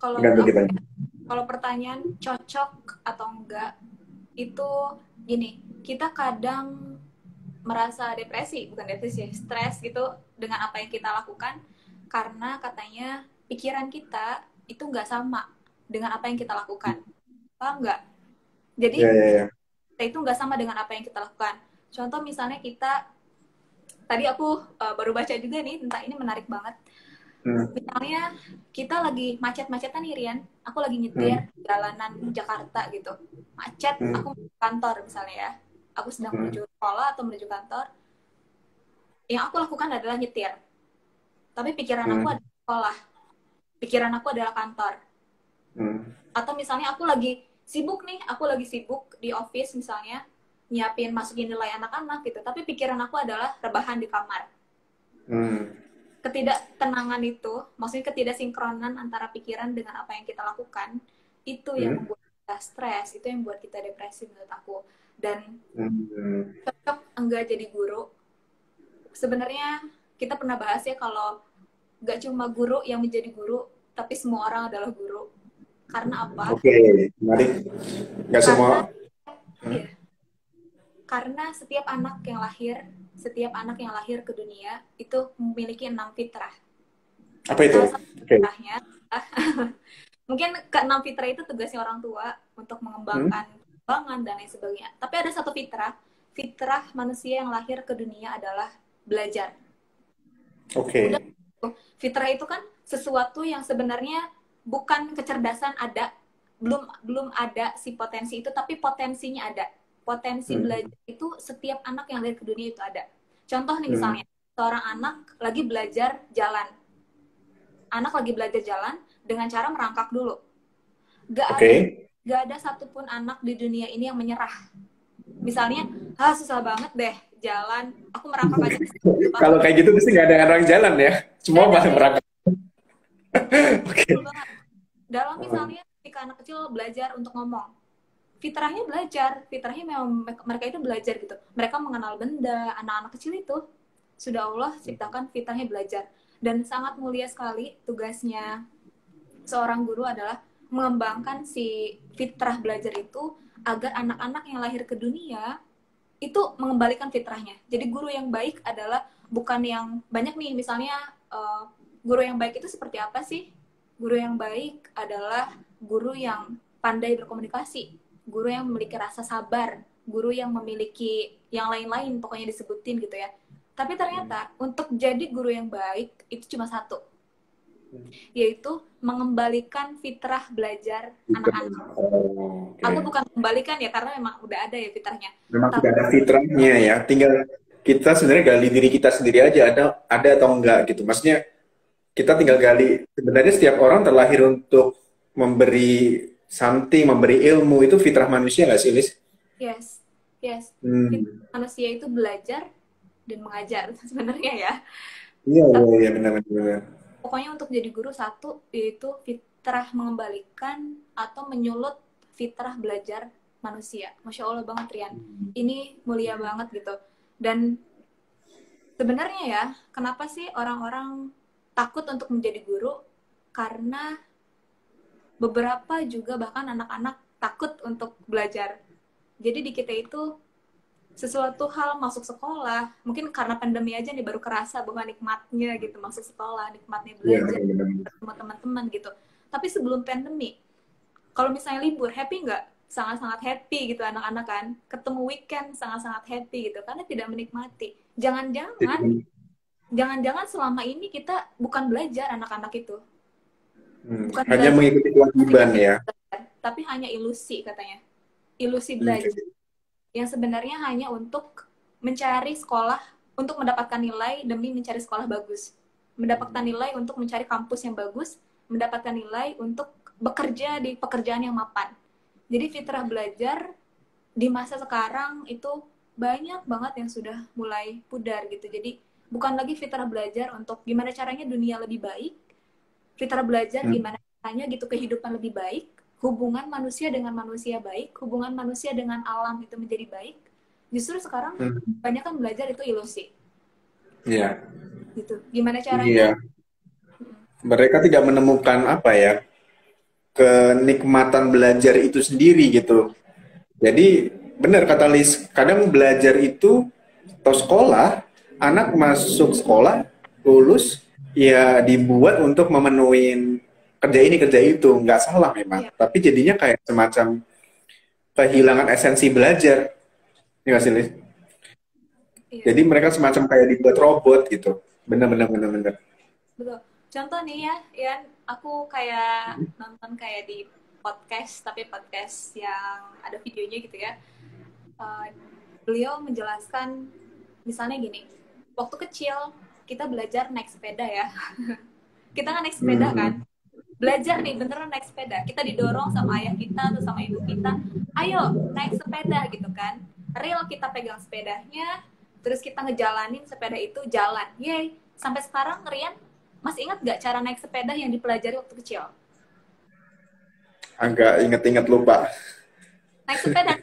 Kalau pertanyaan cocok atau enggak itu gini, kita kadang merasa stres gitu dengan apa yang kita lakukan karena katanya pikiran kita itu nggak sama dengan apa yang kita lakukan, paham nggak? Jadi kita itu nggak sama dengan apa yang kita lakukan. Contoh misalnya tadi aku baru baca juga nih tentang ini, menarik banget. Misalnya kita lagi macet-macetan nih, Rian, aku lagi nyetir jalanan Jakarta gitu, macet, aku menuju kantor misalnya ya, aku sedang menuju sekolah atau menuju kantor, yang aku lakukan adalah nyetir, tapi pikiran aku adalah sekolah, pikiran aku adalah kantor. Atau misalnya aku lagi sibuk di office misalnya, masukin nilai anak-anak gitu, tapi pikiran aku adalah rebahan di kamar. Ketidaktenangan itu, maksudnya ketidaksinkronan antara pikiran dengan apa yang kita lakukan, itu yang membuat kita stres, itu yang membuat kita depresi menurut aku. Dan cocok enggak jadi guru, sebenarnya kita pernah bahas ya kalau gak cuma guru yang menjadi guru, tapi semua orang adalah guru. Karena apa? Oke, menarik. Gak semua. Iya. Karena setiap anak yang lahir ke dunia itu memiliki 6 fitrah. Apa itu? Fitrahnya, mungkin ke-6 fitrah itu tugasnya orang tua untuk mengembangkan kembangan dan lain sebagainya. Tapi ada satu fitrah manusia yang lahir ke dunia adalah belajar. Oke. Fitrah itu kan sesuatu yang sebenarnya bukan kecerdasan ada, belum ada si potensi itu, tapi potensinya ada. Potensi belajar itu setiap anak yang lahir ke dunia itu ada. Contoh nih misalnya, seorang anak lagi belajar jalan. Anak lagi belajar jalan dengan cara merangkak dulu. Gak ada satupun anak di dunia ini yang menyerah. Misalnya, susah banget deh jalan, aku merangkak aja. Kalau kayak gitu pasti gak ada orang jalan ya. Semua malah merangkak. Dalam misalnya, ketika anak kecil belajar untuk ngomong, fitrahnya memang mereka itu belajar gitu. Mereka mengenal benda, anak-anak kecil itu sudah Allah ciptakan fitrahnya belajar. Dan sangat mulia sekali tugasnya seorang guru adalah mengembangkan si fitrah belajar itu agar anak-anak yang lahir ke dunia itu mengembalikan fitrahnya. Jadi guru yang baik adalah bukan yang banyak nih, misalnya guru yang baik itu seperti apa sih? Guru yang baik adalah guru yang pandai berkomunikasi, guru yang memiliki rasa sabar, guru yang memiliki yang lain-lain, pokoknya disebutin gitu ya. Tapi ternyata untuk jadi guru yang baik itu cuma satu. yaitu mengembalikan fitrah belajar anak-anak. Oh, oke. Aku bukan mengembalikan ya, karena memang udah ada ya fitrahnya. Memang Tapi tidak ada fitrahnya ya. Tinggal kita sebenarnya gali diri kita sendiri aja, ada atau enggak gitu. Maksudnya kita tinggal gali. Sebenarnya setiap orang terlahir untuk memberi something, memberi ilmu, itu fitrah manusia nggak sih, Lis? yes, yes. Hmm. Manusia itu belajar dan mengajar sebenarnya ya. Iya, Tapi iya, iya, benar-benar. pokoknya untuk jadi guru satu, yaitu fitrah mengembalikan atau menyulut fitrah belajar manusia. Masya Allah banget, Rian. Ini mulia banget gitu. Dan sebenarnya ya, kenapa sih orang-orang takut untuk menjadi guru? Karena beberapa juga bahkan anak-anak takut untuk belajar. Jadi di kita itu sesuatu hal masuk sekolah, mungkin karena pandemi aja nih baru kerasa bahwa nikmatnya gitu masuk sekolah, nikmatnya Iya, belajar benar. sama teman-teman gitu. Tapi sebelum pandemi, kalau misalnya libur, happy nggak? Sangat-sangat happy gitu anak-anak kan. Ketemu weekend sangat-sangat happy gitu, karena tidak menikmati. Jangan-jangan, jangan-jangan selama ini kita bukan belajar anak-anak itu. Bukan Hanya belajar, mengikuti kewajiban ya. tapi hanya ilusi katanya. Ilusi belajar. Yang sebenarnya hanya untuk mencari sekolah, untuk mendapatkan nilai demi mencari sekolah bagus. Mendapatkan nilai untuk mencari kampus yang bagus, mendapatkan nilai untuk bekerja di pekerjaan yang mapan. Jadi fitrah belajar di masa sekarang itu banyak banget yang sudah mulai pudar gitu. Jadi bukan lagi fitrah belajar untuk gimana caranya dunia lebih baik, fitrah belajar gimana caranya gitu kehidupan lebih baik, hubungan manusia dengan manusia baik, hubungan manusia dengan alam itu menjadi baik. Justru sekarang banyak kan belajar itu ilusi. Iya. Gitu. Gimana caranya? Iya. Mereka tidak menemukan apa ya, kenikmatan belajar itu sendiri gitu. Jadi benar kata Lis, kadang belajar itu atau sekolah, anak masuk sekolah, lulus, ya dibuat untuk memenuhi kerja ini kerja itu, nggak salah memang. Iya. Tapi jadinya kayak semacam kehilangan esensi belajar, ya nggak sih Lis? Iya. Jadi mereka semacam kayak dibuat robot gitu. Benar-benar benar-benar. Betul. Contoh nih ya, Ian, aku kayak nonton kayak di podcast, tapi podcast yang ada videonya gitu ya. Beliau menjelaskan, misalnya gini, waktu kecil kita belajar naik sepeda ya. Kita kan naik sepeda kan. Belajar nih, beneran naik sepeda. Kita didorong sama ayah kita atau sama ibu kita, ayo naik sepeda gitu kan. Real kita pegang sepedanya, terus kita ngejalanin sepeda itu jalan. Yeay, sampai sekarang Rian masih ingat nggak cara naik sepeda yang dipelajari waktu kecil? Agak inget-inget lupa. Naik sepeda,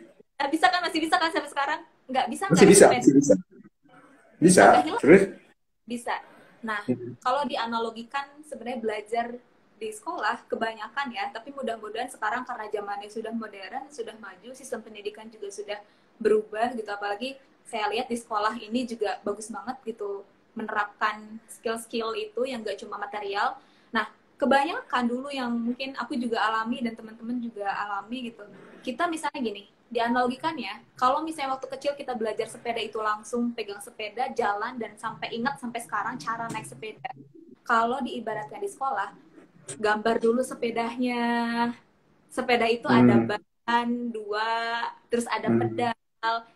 bisa kan? Masih bisa kan sampai sekarang? Nggak bisa nggak Masih naik bisa, sepeda? masih bisa. Bisa. Agak hilang? Terus? Bisa. Nah, kalau dianalogikan sebenarnya belajar di sekolah kebanyakan ya, tapi mudah-mudahan sekarang karena zamannya sudah modern, sudah maju, sistem pendidikan juga sudah berubah gitu. Apalagi saya lihat di sekolah ini juga bagus banget gitu menerapkan skill-skill itu yang gak cuma material. Nah, kebanyakan dulu yang mungkin aku juga alami dan teman-teman juga alami gitu. Kita misalnya gini, dianalogikan ya, kalau misalnya waktu kecil kita belajar sepeda itu langsung pegang sepeda, jalan, dan sampai ingat sampai sekarang cara naik sepeda. Kalau diibaratkan di sekolah, gambar dulu sepedanya. Sepeda itu ada ban dua, terus ada pedal.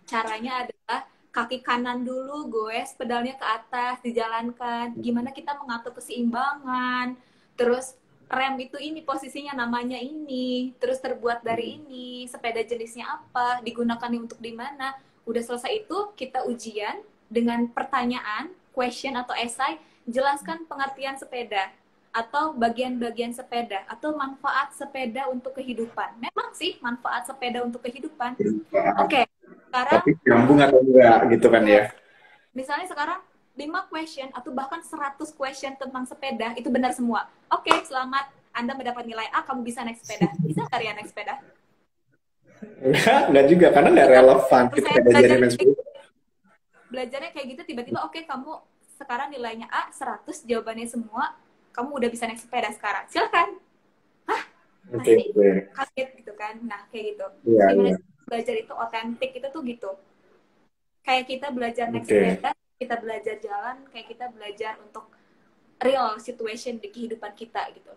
Caranya adalah kaki kanan dulu, goes pedalnya ke atas, dijalankan. Gimana kita mengatur keseimbangan. Terus rem itu ini posisinya namanya ini, terus terbuat dari ini, sepeda jenisnya apa, digunakannya untuk di mana. Udah selesai itu, kita ujian dengan pertanyaan, question atau esai, jelaskan pengertian sepeda atau bagian-bagian sepeda atau manfaat sepeda untuk kehidupan. Memang sih manfaat sepeda untuk kehidupan. Oke, sekarang Tapi nyambung atau enggak gitu kan ya. misalnya sekarang 5 question atau bahkan 100 question tentang sepeda itu benar semua. Oke, selamat Anda mendapat nilai A, kamu bisa naik sepeda. Bisa nggak ya naik sepeda? Enggak juga, karena nggak relevan kita belajarin naik sepeda. Belajarnya kayak gitu, tiba-tiba oke, kamu sekarang nilainya A, 100, jawabannya semua, kamu udah bisa naik sepeda sekarang. Silakan. Hah? Masih kaget gitu kan. Nah, kayak gitu. Gimana belajar itu otentik itu tuh gitu. Kayak kita belajar naik sepeda, kita belajar jalan, kayak kita belajar untuk real situation di kehidupan kita gitu.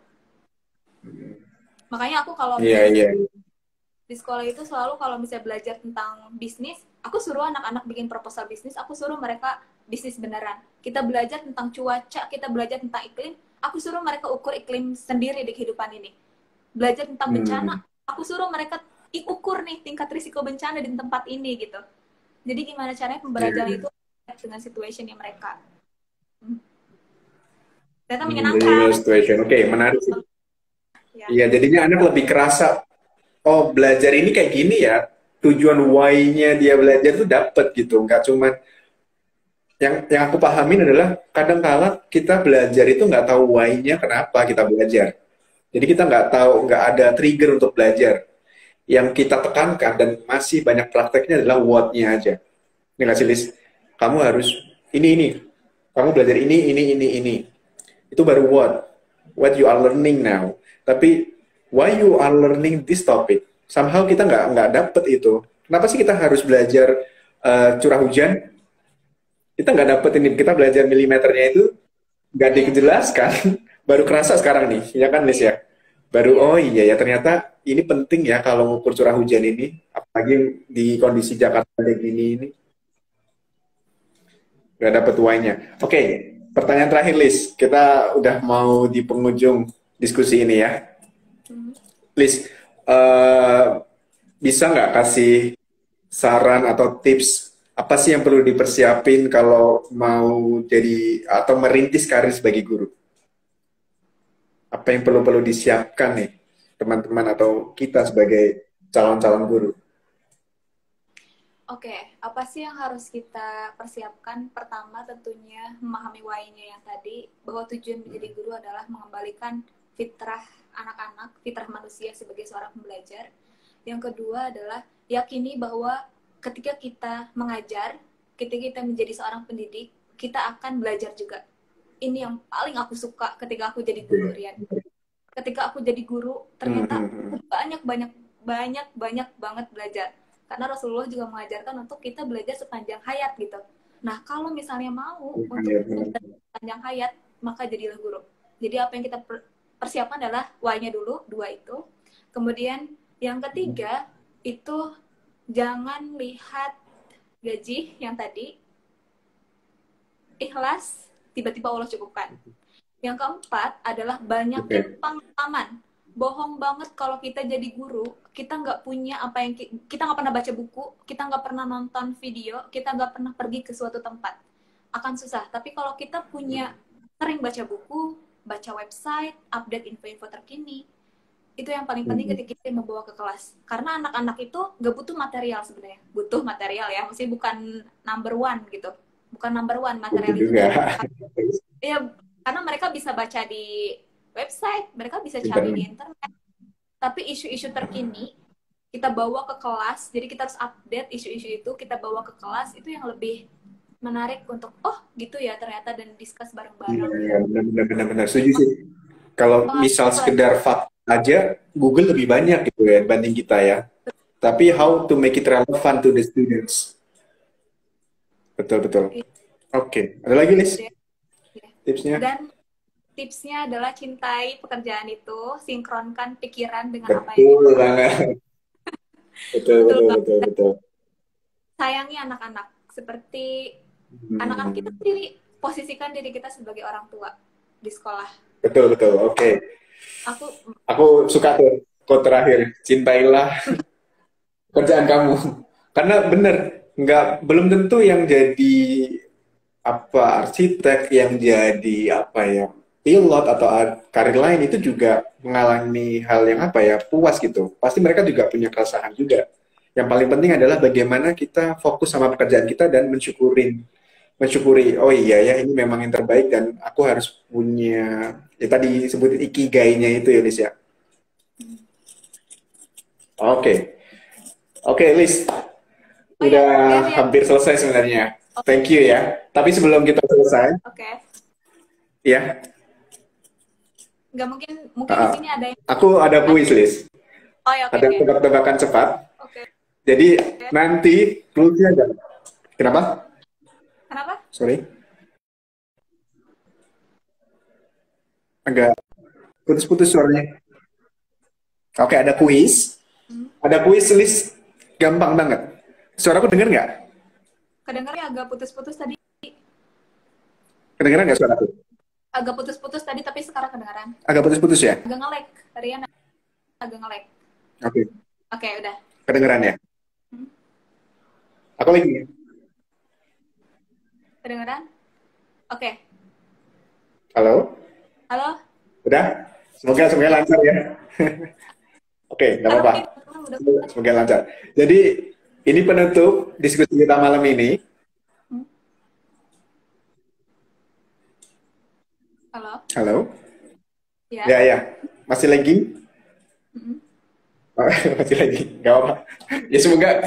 Makanya aku kalau Iya, iya. di sekolah itu selalu kalau misalnya belajar tentang bisnis, aku suruh anak-anak bikin proposal bisnis, aku suruh mereka bisnis beneran. Kita belajar tentang cuaca, kita belajar tentang iklim, aku suruh mereka ukur iklim sendiri di kehidupan ini. Belajar tentang bencana, aku suruh mereka ukur nih tingkat risiko bencana di tempat ini gitu. Jadi gimana caranya pembelajaran itu dengan situationnya mereka. Ternyata menyenangkan. Situation. Oke, menarik sih. Ya. Iya, jadinya anak lebih kerasa, oh belajar ini kayak gini ya, tujuan why-nya dia belajar tuh dapet gitu, nggak cuman yang aku pahamin adalah kadang-kala kita belajar itu nggak tahu why-nya kenapa kita belajar. Jadi kita nggak tahu, nggak ada trigger untuk belajar. Yang kita tekankan dan masih banyak prakteknya adalah what-nya aja. Ini nggak sih, Lis? Kamu harus ini. Kamu belajar ini. Itu baru what you are learning now. Tapi why you are learning this topic? Somehow kita nggak dapet itu. Kenapa sih kita harus belajar curah hujan? Kita nggak dapet ini. Kita belajar milimeternya itu nggak dijelaskan. Baru kerasa sekarang nih, ya kan, Lis ya? Baru oh iya ya ternyata ini penting ya kalau ngukur curah hujan ini, apalagi di kondisi Jakarta kayak gini ini. Nggak dapet why-nya. Oke, pertanyaan terakhir, Lis. Kita udah mau di penghujung diskusi ini ya. Lis, bisa nggak kasih saran atau tips apa sih yang perlu dipersiapin kalau mau jadi atau merintis karir sebagai guru? Apa yang perlu disiapkan nih teman-teman atau kita sebagai calon-calon guru? Oke, apa sih yang harus kita persiapkan? Pertama tentunya memahami why-nya yang tadi, bahwa tujuan menjadi guru adalah mengembalikan fitrah anak-anak, fitrah manusia sebagai seorang pembelajar. Yang kedua adalah yakini bahwa ketika kita mengajar, ketika kita menjadi seorang pendidik, kita akan belajar juga. Ini yang paling aku suka ketika aku jadi guru, Rian. Ketika aku jadi guru, ternyata banyak banget belajar. Karena Rasulullah juga mengajarkan untuk kita belajar sepanjang hayat gitu. Nah, kalau misalnya mau untuk sepanjang hayat, maka jadilah guru. Jadi apa yang kita persiapkan adalah why-nya dulu, 2 itu. Kemudian yang ketiga, itu jangan lihat gaji yang tadi. Ikhlas, tiba-tiba Allah cukupkan. Yang keempat adalah banyakin pengalaman. Bohong banget kalau kita jadi guru, kita nggak punya apa yang kita nggak pernah baca buku, kita nggak pernah nonton video, kita nggak pernah pergi ke suatu tempat, akan susah. Tapi kalau kita punya sering baca buku, baca website, update info-info terkini, itu yang paling penting ketika kita membawa ke kelas. Karena anak-anak itu nggak butuh material sebenarnya, butuh material ya, maksudnya bukan number one gitu, bukan number one material itu. Ya, karena mereka bisa baca di website, mereka bisa cari di internet. Tapi isu-isu terkini kita bawa ke kelas, jadi kita harus update isu-isu itu, kita bawa ke kelas, itu yang lebih menarik untuk, oh gitu ya ternyata, dan discuss bareng-bareng. Iya, benar-benar setuju sih. Kalau misal sekedar fakta aja, Google lebih banyak gitu ya dibanding kita ya. Tapi how to make it relevant to the students. Betul. Oke. Ada lagi, Lis? Tipsnya? Dan tipsnya adalah cintai pekerjaan itu, sinkronkan pikiran dengan apa yang betul banget. Betul. Sayangi anak-anak, seperti anak-anak kita sendiri, posisikan diri kita sebagai orang tua di sekolah. Betul. Oke. Aku suka tuh quote terakhir, cintailah pekerjaan kamu. Karena bener, belum tentu yang jadi arsitek, yang jadi pilot atau karir lain itu juga mengalami hal yang puas gitu. Pasti mereka juga punya keresahan juga. Yang paling penting adalah bagaimana kita fokus sama pekerjaan kita dan mensyukuri, oh iya ya ini memang yang terbaik dan aku harus punya, ya tadi sebutin ikigainya itu ya, Lis ya. Oke, Lis. Udah hampir selesai sebenarnya. Thank you ya. Tapi sebelum kita selesai. Ya. Nggak mungkin di sini ada yang... Aku ada kuis, Lis. Ada tebak-tebakan cepat. Jadi nanti clue-nya ada. Kenapa? Kenapa? Sorry. Agak putus-putus suaranya. Oke, ada kuis. Hmm. Ada kuis list gampang banget. Suaraku denger nggak? Kedengarannya agak putus-putus tadi. Kedengeran nggak suaraku? Agak putus-putus tadi, tapi sekarang kedengaran. Agak putus-putus ya? Agak nge-lag. Rian agak nge-lag. Oke, Oke, udah. kedengeran ya? Hmm. Aku lagi. Kedengaran? Oke. Halo? Halo? Udah? Semoga lancar ya. Oke, nggak apa-apa. Udah. Semoga lancar. Jadi, ini penutup diskusi kita malam ini. Halo? Halo? Ya. Ya. Masih lagi? Mm-mm. Masih lagi, nggak apa-apa. Ya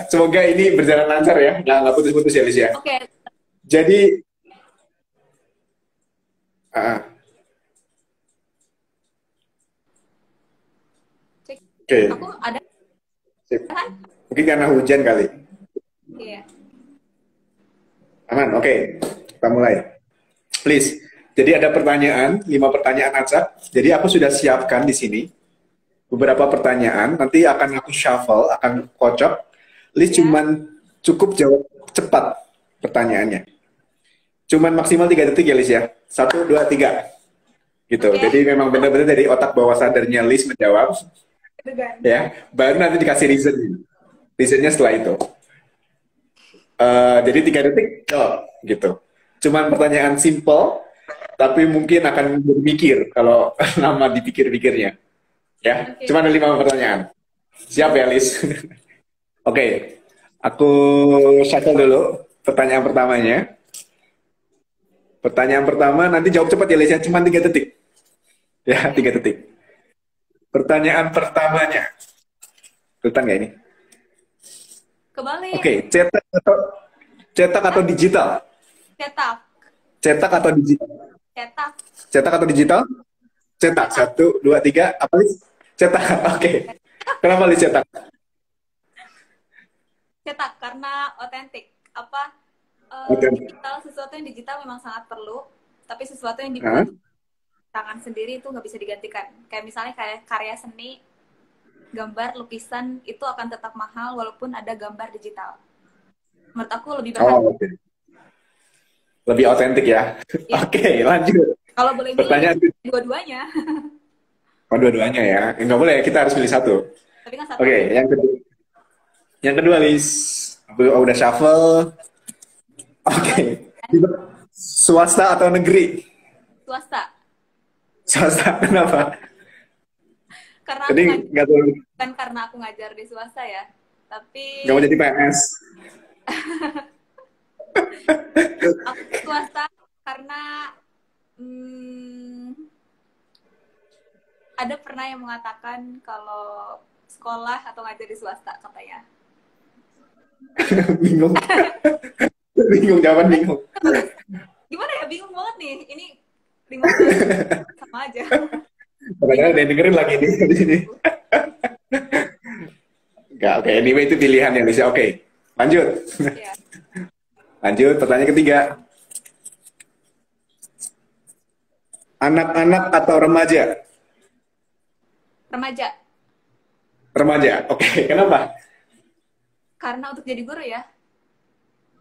semoga ini berjalan lancar ya, nggak putus-putus ya, Lis ya. Oke. Jadi, Cek. oke, Aku ada sip. kan? Mungkin karena hujan kali. Iya. Aman, oke. Kita mulai. Please. Jadi ada pertanyaan, 5 pertanyaan acak. Jadi aku sudah siapkan di sini beberapa pertanyaan. Nanti akan aku shuffle, akan kocok. Lis cuman cukup jawab cepat pertanyaannya. Cuman maksimal 3 detik ya, Lis ya. 1, 2, 3. Gitu. Oke. Jadi memang benar-benar dari otak bawah sadarnya Lis menjawab. Ya, baru nanti dikasih reason. Reasonnya setelah itu. Jadi 3 detik, gitu. Cuman pertanyaan simple, tapi mungkin akan berpikir kalau lama dipikir-pikirnya. Ya, Oke. cuma ada 5 pertanyaan. Siap ya, Lis? Oke, aku shuffle dulu pertanyaan pertamanya. Pertanyaan pertama, nanti jawab cepat ya, Lis, ya. Cuma 3 detik. Ya, 3 detik. Pertanyaan pertamanya. Kelihatan nggak ini? Kebalik. Oke, cetak atau digital? Cetak. Cetak atau digital? Cetak. Cetak atau digital? Cetak. 1, 2, 3. Apa, Lis? Cetak. Oke. Kenapa, Lis, cetak? Cetak karena otentik. Apa? Otentik. Digital, sesuatu yang digital memang sangat perlu, tapi sesuatu yang dibuat tangan sendiri itu nggak bisa digantikan. Kayak misalnya kayak karya seni, gambar, lukisan itu akan tetap mahal walaupun ada gambar digital. Menurut aku lebih berharga. Oke. Lebih otentik ya. Ya. Oke, lanjut. Kalau boleh milih, Pertanyaan dua-duanya. Oh, dua-duanya ya. Nggak boleh, kita harus pilih satu. Tapi kan satu. Oke, yang kedua. Yang kedua, Lis. Udah shuffle. Oke. Swasta atau negeri? Swasta. Swasta, kenapa? Karena Jadi nggak tahu. bukan karena aku ngajar di swasta ya, tapi Nggak mau jadi PNS. aku swasta karena ada pernah yang mengatakan kalau sekolah atau ngajar di swasta katanya. Bingung. Bingung, jawaban bingung. Gimana ya, bingung banget nih. Ini 15 sama aja. Padahal ada yang dengerin lagi nih di sini. Enggak, oke. Anyway, itu pilihan yang bisa. Oke, lanjut. Ya. Lanjut, pertanyaan ketiga. Anak-anak atau remaja? Remaja. Remaja, oke. Kenapa? Karena untuk jadi guru ya.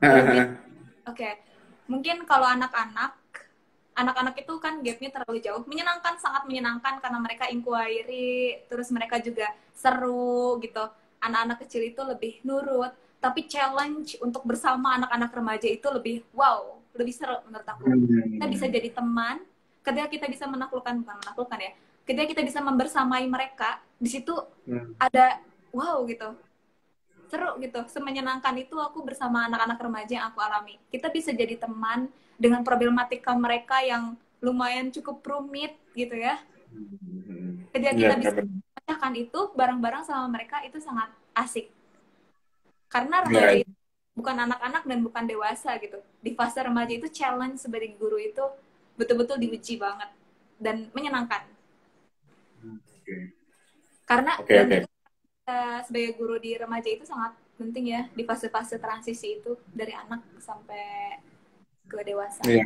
Hahaha. Oke. Mungkin kalau anak-anak itu kan gapnya terlalu jauh. Menyenangkan, sangat menyenangkan karena mereka inquiry, terus mereka juga seru gitu. Anak-anak kecil itu lebih nurut, tapi challenge untuk bersama anak-anak remaja itu lebih wow, lebih seru menurut aku. Kita bisa jadi teman, ketika kita bisa bukan menaklukkan ya, ketika kita bisa membersamai mereka, di situ ada wow gitu, seru gitu, semenyenangkan itu aku bersama anak-anak remaja yang aku alami. Kita bisa jadi teman dengan problematika mereka yang lumayan cukup rumit gitu ya. Ketika kita bisa memecahkan itu bareng-bareng sama mereka, itu sangat asik. Karena remaja itu bukan anak-anak dan bukan dewasa gitu. Di fase remaja itu challenge sebagai guru itu betul-betul diuji banget dan menyenangkan. Karena sebagai guru di remaja itu sangat penting ya, di fase-fase transisi itu dari anak sampai ke dewasa. Iya.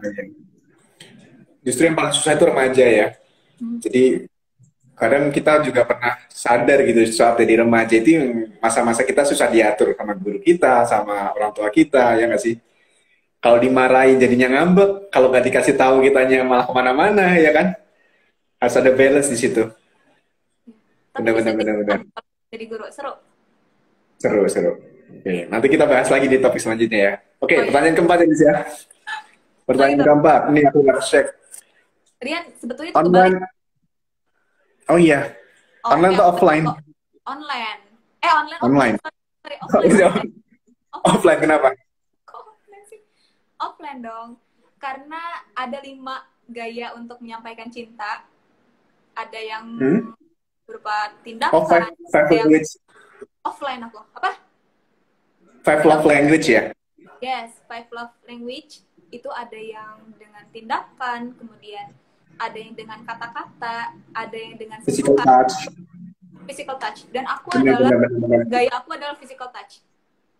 Justru yang paling susah itu remaja ya. Jadi kadang kita juga pernah sadar gitu saat jadi remaja itu masa-masa kita susah diatur sama guru kita, sama orang tua kita, ya nggak sih? Kalau dimarahin jadinya ngambek, kalau nggak dikasih tahu kitanya malah kemana-mana, ya kan? Harus ada balance di situ. Tapi bisa Benar-benar benar-benar. jadi guru seru. Seru, seru. Oke, nanti kita bahas lagi di topik selanjutnya ya. Oke, Oh iya. pertanyaan keempat ini ya. Sorry, Pertanyaan keempat, ini aku nggak cek. Rian, sebetulnya itu kebalik. Online. Oh iya, online atau offline? Online. Online. Online. Sorry, Oh, offline. iya. Offline. Offline kenapa? Kok offline sih? Offline dong. Karena ada 5 gaya untuk menyampaikan cinta. Ada yang berupa tindakan. Oh, five language. Offline aku. Apa? 5 love language ya? Yes, 5 love language. Itu ada yang dengan tindakan, kemudian ada yang dengan kata-kata, ada yang dengan Physical sentuhan. touch. Physical touch. Dan aku Benar, adalah, benar. gaya aku adalah physical touch.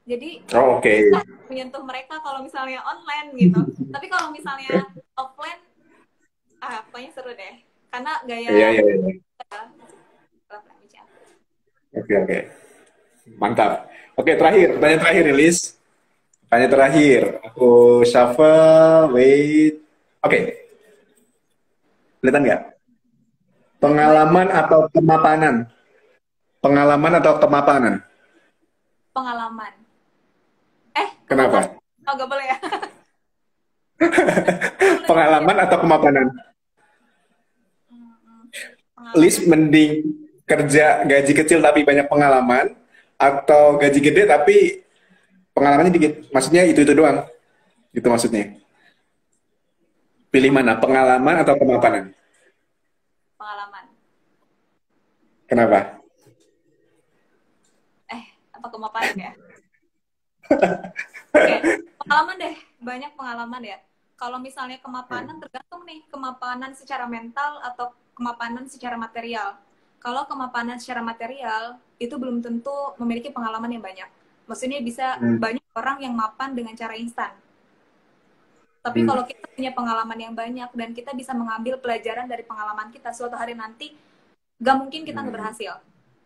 Jadi, Oh, oke. menyentuh mereka kalau misalnya online gitu. Tapi kalau misalnya offline, pokoknya seru deh. Karena gaya Iya. love language aku. Oke. Mantap. Oke, pertanyaan terakhir, Lilis. Pertanyaan terakhir. Aku shuffle, wait. Oke. Kelihatan nggak? Pengalaman atau kemapanan? Pengalaman atau kemapanan? Pengalaman. Kenapa? Oh, gak boleh ya? Pengalaman atau kemapanan? Liz mending kerja gaji kecil tapi banyak pengalaman, atau gaji gede tapi pengalamannya dikit? Maksudnya itu doang? Gitu maksudnya. Pilih mana? Pengalaman atau kemapanan? Pengalaman. Kenapa? Apa kemapanan ya? Oke, pengalaman deh. Banyak pengalaman ya. Kalau misalnya kemapanan tergantung nih, kemapanan secara mental atau kemapanan secara material. Kalau kemapanan secara material, itu belum tentu memiliki pengalaman yang banyak. Maksudnya bisa banyak orang yang mapan dengan cara instan. Tapi kalau kita punya pengalaman yang banyak dan kita bisa mengambil pelajaran dari pengalaman kita, suatu hari nanti gak mungkin kita nggak berhasil.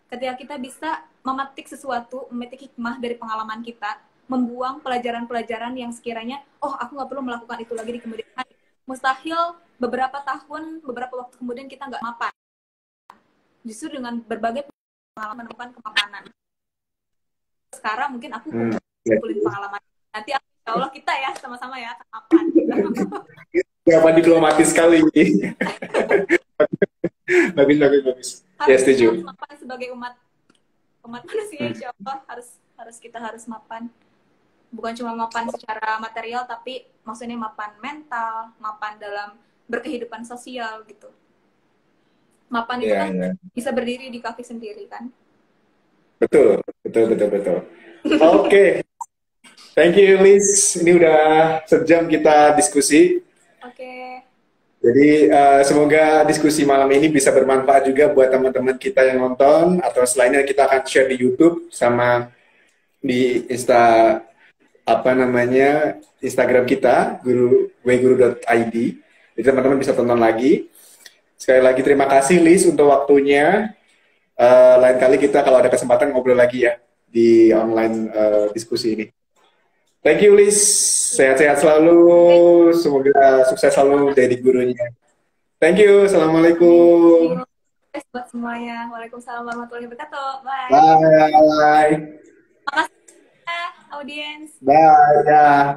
Ketika kita bisa memetik sesuatu, memetik hikmah dari pengalaman kita, membuang pelajaran-pelajaran yang sekiranya, oh aku nggak perlu melakukan itu lagi di kemudian hari. Mustahil beberapa tahun, beberapa waktu kemudian kita nggak mapan. Justru dengan berbagai pengalaman menemukan kemapanan. Sekarang mungkin aku kumpulin pengalaman. Nanti insya Allah kita ya sama-sama ya mapan. Jawaban diplomatis sekali. Bagus. Ya, setuju. Mapan sebagai umat manusia, insya Allah harus mapan. Bukan cuma mapan secara material, tapi maksudnya mapan mental, mapan dalam berkehidupan sosial gitu. Mapan itu kan bisa berdiri di kaki sendiri kan. Betul. Oke. Thank you, Liz. Ini udah sejam kita diskusi. Oke. Jadi semoga diskusi malam ini bisa bermanfaat juga buat teman-teman kita yang nonton, atau selainnya kita akan share di YouTube sama di Instagram kita, weguru.id. Jadi teman-teman bisa tonton lagi. Sekali lagi terima kasih Liz untuk waktunya. Lain kali kita kalau ada kesempatan ngobrol lagi ya di online diskusi ini. Thank you Liz, sehat-sehat selalu, semoga sukses selalu jadi gurunya. Thank you, assalamualaikum. Buat semuanya, waalaikumsalam warahmatullahi wabarakatuh. Bye. Bye. Makasih ya, audiens. Bye. Ya.